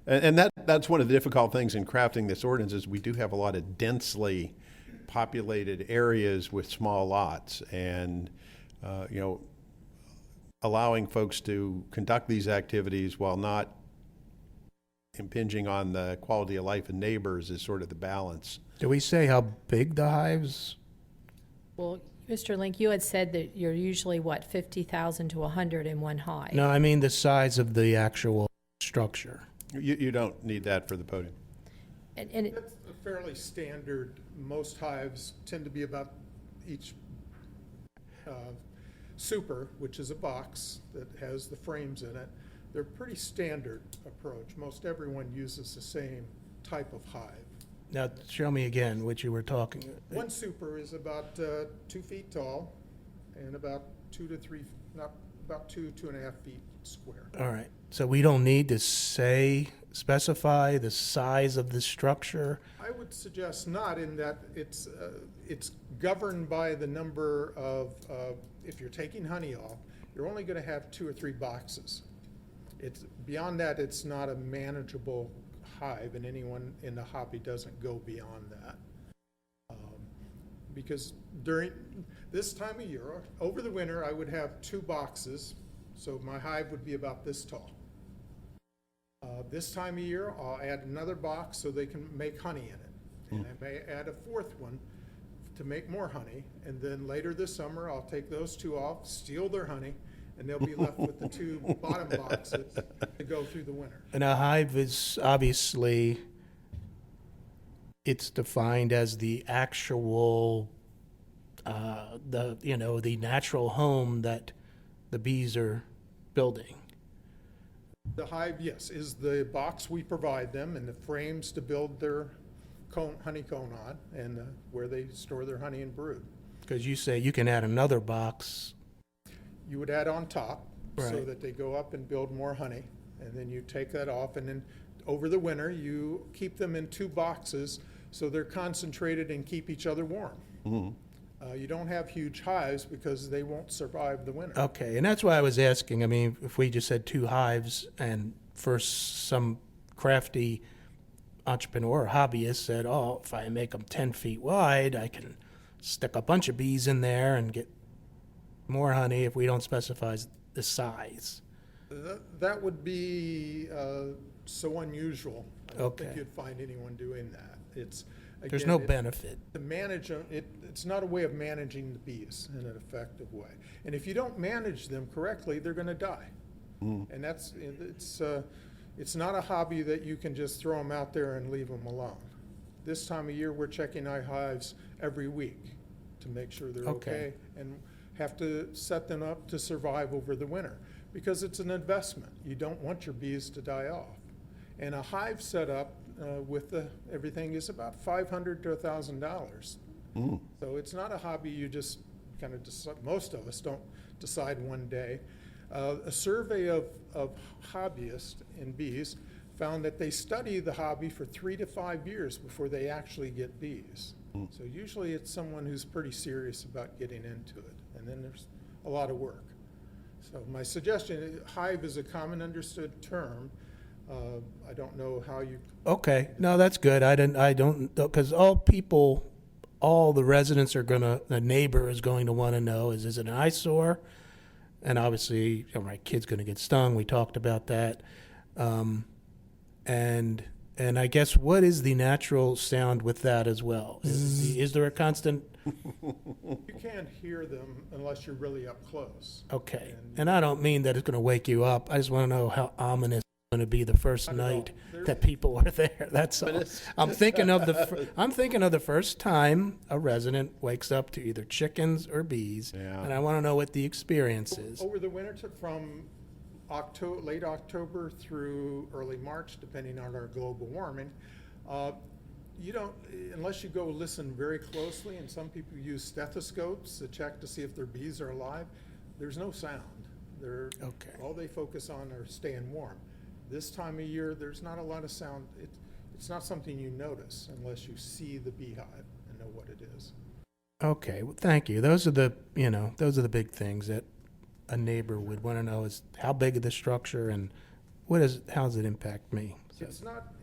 And that's one of the difficult things in crafting this ordinance is we do have a lot of densely populated areas with small lots. And, allowing folks to conduct these activities while not impinging on the quality of life of neighbors is sort of the balance. Do we say how big the hives? well, Mr. Link, you had said that you're usually, 50,000 to 100 in one hive? No, I mean the size of the actual structure. You don't need that for the podium. And That's a fairly standard. Most hives tend to be about each super, which is a box that has the frames in it. They're pretty standard approach. Most everyone uses the same type of hive. Now, show me again what you were talking. One super is about 2 feet tall and about 2 to 3, not about 2.5 feet square. All right, so we don't need to specify the size of the structure? I would suggest not, in that it's governed by the number of, if you're taking honey off, you're only going to have 2 or 3 boxes. It's beyond that, it's not a manageable hive, and anyone in the hobby doesn't go beyond that. Because during this time of year, over the winter, I would have 2 boxes, so my hive would be about this tall. This time of year, I'll add another box so they can make honey in it. And I may add a 4th one to make more honey. And then later this summer, I'll take those 2 off, steal their honey, and they'll be left with the 2 bottom boxes to go through the winter. And a hive is obviously, it's defined as the actual, the natural home that the bees are building. The hive, yes, is the box we provide them and the frames to build their honeycomb on, and where they store their honey and brood. Because you say you can add another box. You would add on top so Right. that they go up and build more honey, and then you take that off, and then over the winter, you keep them in 2 boxes so they're concentrated and keep each other warm. You don't have huge hives because they won't survive the winter. Okay, and that's why I was asking. I mean, if we just had 2 hives and first some crafty entrepreneur or hobbyist said, oh, if I make them 10 feet wide, I can stick a bunch of bees in there and get more honey if we don't specify the size. That would be so unusual. I don't think Okay. you'd find anyone doing that. There's Again, no benefit. To manage them, it's not a way of managing the bees in an effective way. And if you don't manage them correctly, they're going to die. And it's not a hobby that you can just throw them out there and leave them alone. This time of year, we're checking our hives every week to make sure they're Okay. okay, and have to set them up to survive over the winter, because it's an investment. You don't want your bees to die off. And a hive setup with everything is about $500 to $1,000. So it's not a hobby you just kind of decide, most of us don't decide one day. A survey of hobbyists in bees found that they study the hobby for 3 to 5 years before they actually get bees. So usually it's someone who's pretty serious about getting into it, and then there's a lot of work. So my suggestion, hive is a common understood term. I don't know how you. Okay, no, that's good. I don't, because all the residents are the neighbor is going to want to know is it an eyesore? And obviously, my kid's going to get stung. We talked about that. And I guess what is the natural sound with that as well? Is there a constant? You can't hear them unless you're really up close. Okay, and I don't mean that it's going to wake you up. I just want to know how ominous it's going to be the first night that people are there. That's all. I'm thinking of the first time a resident wakes up to either chickens or bees, and I want to know what the experience is. Over the winter, from late October through early March, depending on our global warming, you don't, unless you go listen very closely, and some people use stethoscopes to check to see if their bees are alive, there's no sound. All they focus on are staying warm. This time of year, there's not a lot of sound. It's not something you notice unless you see the beehive and know what it is. Okay, well, thank you. Those are the big things that a neighbor would want to know is how big is the structure and how does it impact me? So. It's not,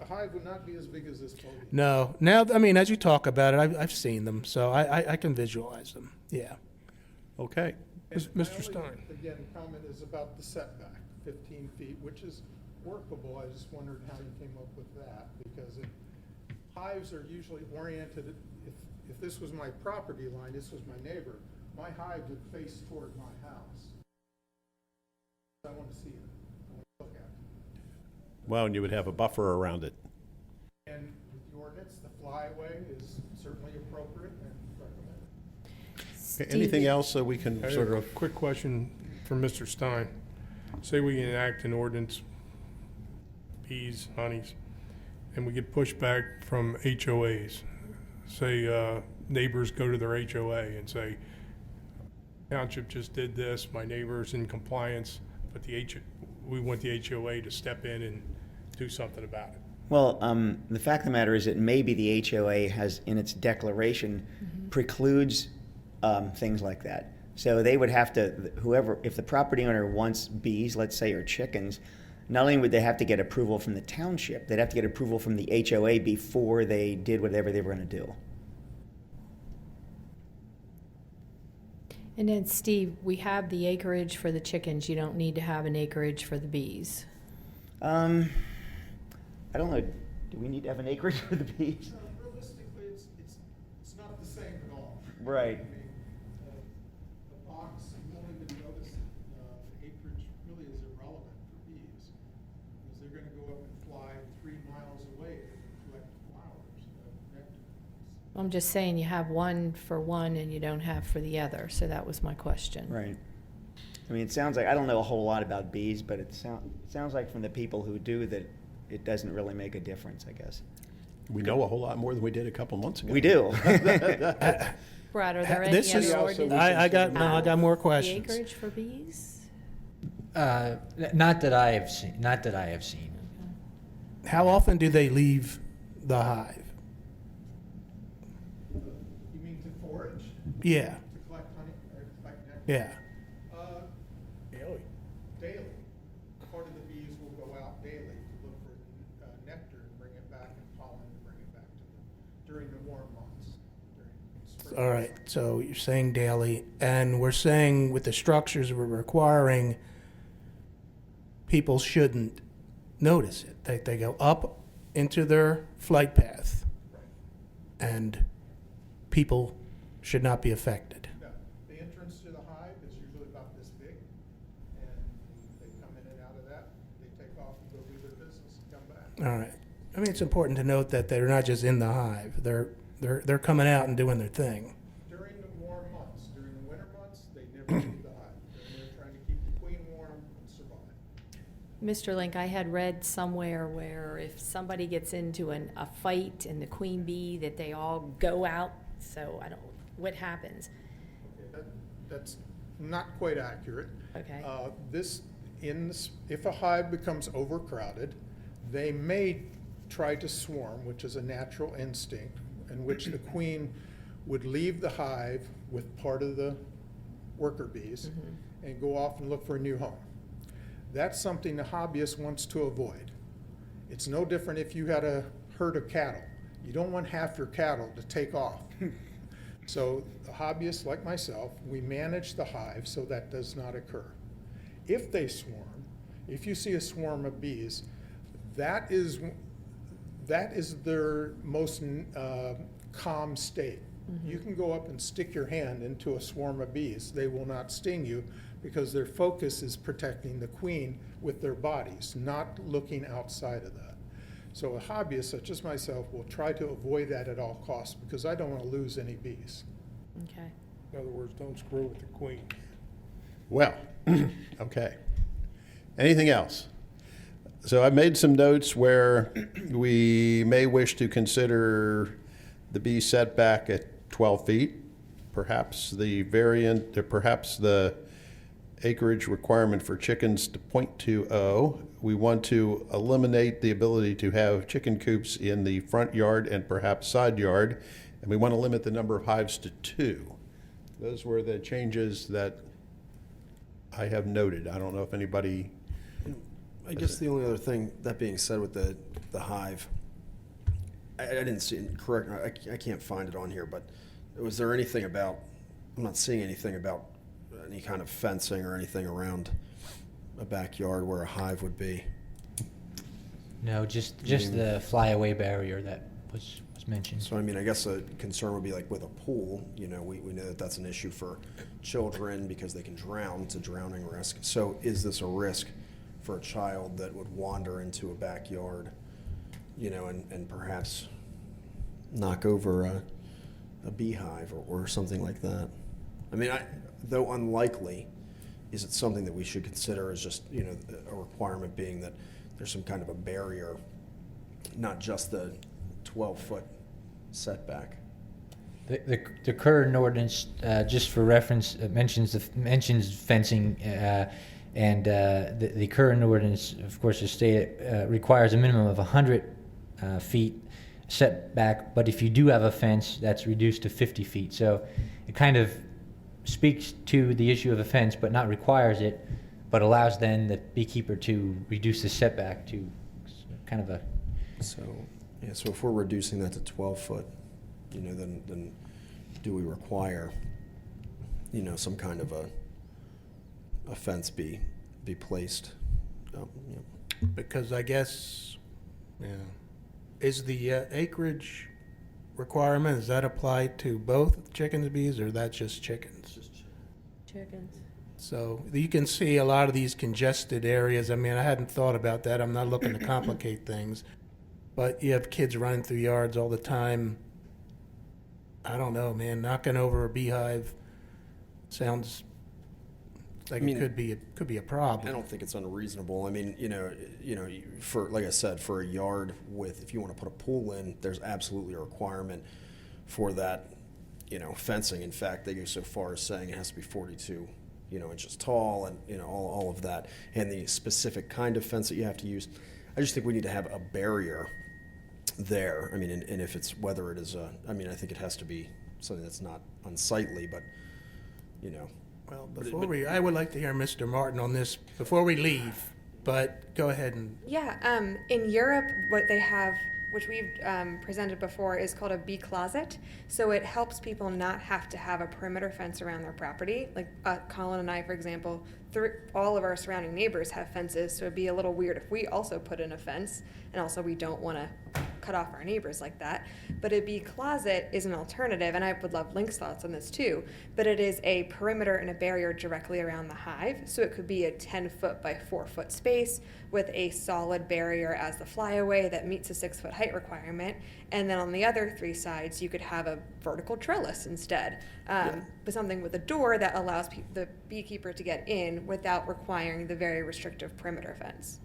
a hive would not be as big as this podium. No. Now, as you talk about it, I've seen them, so I can visualize them. Yeah. Okay. Mr. Stein. Again, comment is about the setback, 15 feet, which is workable. I just wondered how you came up with that, because hives are usually oriented, if this was my property line, this was my neighbor, my hive would face toward my house. I want to see it. I want to look at it. Well, and you would have a buffer around it. And with the ordinance, the flyaway is certainly appropriate and recommended. Okay, anything else that we can I sort have of? a quick question for Mr. Stein. Say we enact an ordinance, bees, honeys, and we get pushback from HOAs. Say neighbors go to their HOA and say, township just did this, my neighbor's in compliance, but we want the HOA to step in and do something about it. Well, the fact of the matter is that maybe the HOA has, in its declaration, precludes things like that. So they would have to, if the property owner wants bees, let's say, or chickens, not only would they have to get approval from the township, they'd have to get approval from the HOA before they did whatever they were going to do. And then, Steve, we have the acreage for the chickens. You don't need to have an acreage for the bees. I don't know. Do we need to have an acreage for the bees? Realistically, it's not the same at all. Right. The box, you won't even notice the acreage really is irrelevant for bees, because they're going to go up and fly 3 miles away to collect flowers, nectar. I'm just saying you have one for one and you don't have for the other. So that was my question. Right. I mean, it sounds like, I don't know a whole lot about bees, but it sounds like from the people who do that it doesn't really make a difference, I guess. We know a whole lot more than we did a couple months ago. We do. Brad, are there any other ordinances? I got more questions. The acreage for bees? Not that I have seen. Not that I have seen. How often do they leave the hive? You mean to forage? Yeah. To collect honey, or collect nectar? Yeah. Daily. Part of the bees will go out daily to look for nectar and bring it back, and pollen to bring it back to them during the warm months. During spring. All right. So you're saying daily, and we're saying with the structures we're requiring, people shouldn't notice it. They go up into their flight path, and people should not be affected. No. The entrance to the hive is usually about this big, and they come in and out of that. They take off and go do their business and come back. All right. I mean, it's important to note that they're not just in the hive. They're coming out and doing their thing. During Mr. Link, I had read somewhere where if somebody gets into a fight and the queen bee, that they all go out. So what happens? That's not quite accurate. Okay. If a hive becomes overcrowded, they may try to swarm, which is a natural instinct, in which the queen would leave the hive with part of the worker bees and go off and look for a new home. That's something the hobbyist wants to avoid. It's no different if you had a herd of cattle. You don't want half your cattle to take off. So the hobbyists like myself, we manage the hive so that does not occur. If they swarm, if you see a swarm of bees, that is their most calm state. You can go up and stick your hand into a swarm of bees. They will not sting you because their focus is protecting the queen with their bodies, not looking outside of that. So a hobbyist such as myself will try to avoid that at all costs because I don't want to lose any bees. Okay. In other words, don't screw with the queen. Well, okay. Anything else? So I've made some notes where we may wish to consider the bee setback at 12 feet, perhaps the variant, or perhaps the acreage requirement for chickens to 0.20. We want to eliminate the ability to have chicken coops in the front yard and perhaps side yard, and we want to limit the number of hives to 2. Those were the changes that I have noted. I don't know if anybody... I guess the only other thing, that being said, with the hive, I didn't see it correct. I can't find it on here, but was there anything about, I'm not seeing anything about any kind of fencing or anything around a backyard where a hive would be? No, just the flyaway barrier that was mentioned. So, I mean, I guess a concern would be like with a pool, we know that that's an issue for children because they can drown. It's a drowning risk. So is this a risk for a child that would wander into a backyard, and perhaps knock over a beehive or something like that? I mean, though unlikely, is it something that we should consider as just, a requirement being that there's some kind of a barrier, not just the 12-foot setback? The current ordinance, just for reference, mentions fencing, and the current ordinance, of course, is stated requires a minimum of 100 feet setback. But if you do have a fence, that's reduced to 50 feet. So it kind of speaks to the issue of a fence, but not requires it, but allows then the beekeeper to reduce the setback to kind of a. So if we're reducing that to 12 foot, then do we require, some kind of a fence be placed? Because I guess, is the acreage requirement, does that apply to both chickens and bees, or that's just chickens? Chickens. So you can see a lot of these congested areas. I mean, I hadn't thought about that. I'm not looking to complicate things. But you have kids running through yards all the time. I don't know, man. Knocking over a beehive sounds like it could be a problem. I don't think it's unreasonable. I mean, for, like I said, for a yard if you want to put a pool in, there's absolutely a requirement for that, fencing. In fact, they go so far as saying it has to be 42, inches tall, and all of that, and the specific kind of fence that you have to use. I just think we need to have a barrier there. I mean, and if it's whether it is I think it has to be something that's not unsightly, but Well, I would like to hear Mr. Martin on this before we leave, but go ahead and. Yeah, in Europe, what they have, which we've presented before, is called a bee closet. So it helps people not have to have a perimeter fence around their property. Like Colin and I, for example, all of our surrounding neighbors have fences, so it'd be a little weird if we also put in a fence, and also we don't want to cut off our neighbors like that. But a bee closet is an alternative, and I would love Link's thoughts on this too, but it is a perimeter and a barrier directly around the hive. So it could be a 10-foot by 4-foot space with a solid barrier as the flyaway that meets a 6-foot height requirement, and then on the other 3 sides you could have a vertical trellis instead, but something with a door that allows the beekeeper to get in without requiring the very restrictive perimeter fence.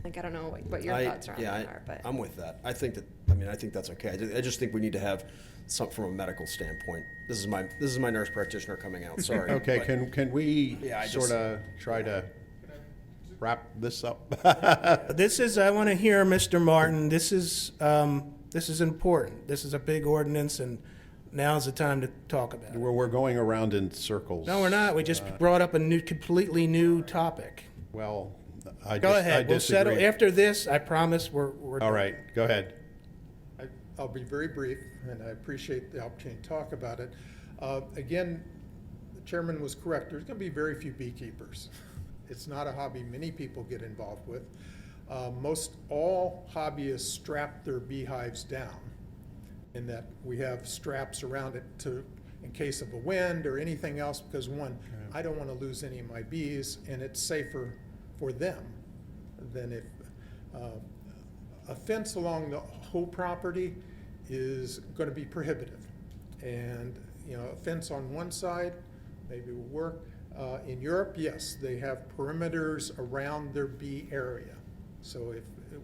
Like, I don't know what your thoughts are on that are, but. I'm with that. I think that's okay. I just think we need to have something from a medical standpoint. This is my nurse practitioner coming out, sorry. Okay, but- can we Yeah, I sort of try to wrap this up? I want to hear Mr. Martin. This is important. This is a big ordinance, and now's the time to talk about it. We're going around in circles. No, we're not. We just brought up a completely new topic. Well, Go ahead. We'll settle. disagree. After this, I promise we're All done. right, go ahead. I'll be very brief, and I appreciate the opportunity to talk about it. Again, the chairman was correct. There's going to be very few beekeepers. It's not a hobby many people get involved with. Most all hobbyists strap their beehives down, in that we have straps around it in case of a wind or anything else, because one, I don't want to lose any of my bees, and it's safer for them than if a fence along the whole property is going to be prohibitive. And, a fence on one side maybe will work. In Europe, yes, they have perimeters around their bee area. So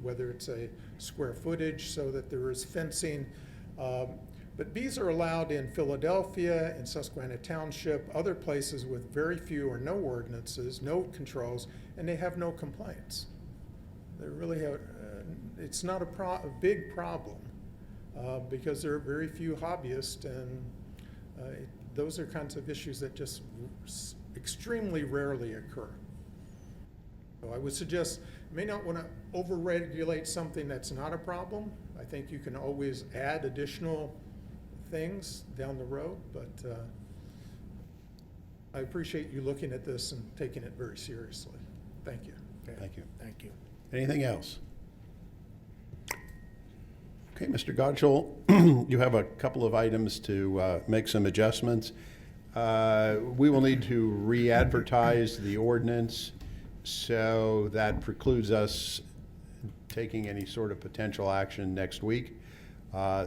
whether it's a square footage so that there is fencing, but bees are allowed in Philadelphia, in Susquehanna Township, other places with very few or no ordinances, no controls, and they have no complaints. They really have, it's not a big problem because there are very few hobbyists, and those are kinds of issues that just extremely rarely occur. So I would suggest you may not want to over-regulate something that's not a problem. I think you can always add additional things down the road, but I appreciate you looking at this and taking it very seriously. Thank you. Okay. Thank you. Thank you. Anything else? Okay, Mr. Gottschall, you have a couple of items to make some adjustments. We will need to re-advertise the ordinance, so that precludes us taking any sort of potential action next week.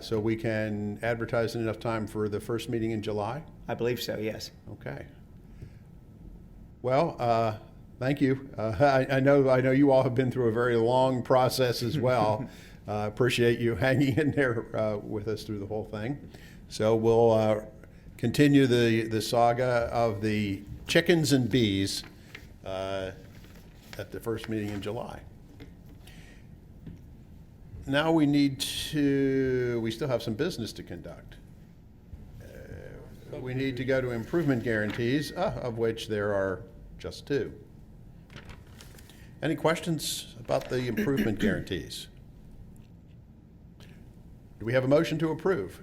So we can advertise in enough time for the first meeting in July? I believe so, yes. Okay. Well, thank you. I know you all have been through a very long process as well. Appreciate you hanging in there with us through the whole thing. So we'll continue the saga of the chickens and bees at the first meeting in July. Now we still have some business to conduct. We need to go to improvement guarantees, of which there are just 2. Any questions about the improvement guarantees? Do we have a motion to approve?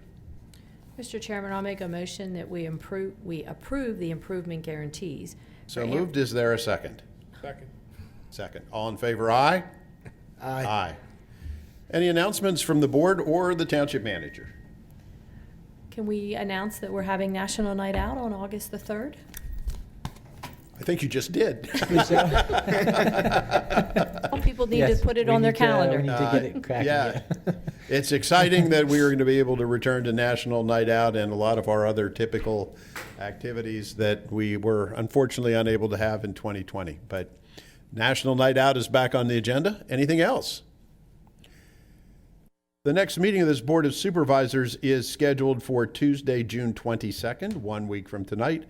Mr. Chairman, I'll make a motion that we approve the improvement guarantees. So moved. Is there a second? Second. Second. All in favor, aye? Aye. Aye. Any announcements from the board or the township manager? Can we announce that we're having National Night Out on August the 3rd? I think you just did. People need to put it on their calendar. We need to get it cracking. Yeah. It's exciting that we are going to be able to return to National Night Out and a lot of our other typical activities that we were unfortunately unable to have in 2020. But National Night Out is back on the agenda. Anything else? The next meeting of this Board of Supervisors is scheduled for Tuesday, June 22nd, 1 week from tonight.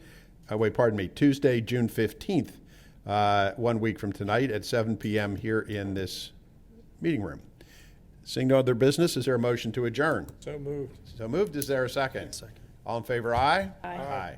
Tuesday, June 15th, 1 week from tonight at 7 p.m. here in this meeting room. Seeing no other business, is there a motion to adjourn? So moved. So moved. Is there a second? Second. All in favor, aye? Aye. Aye.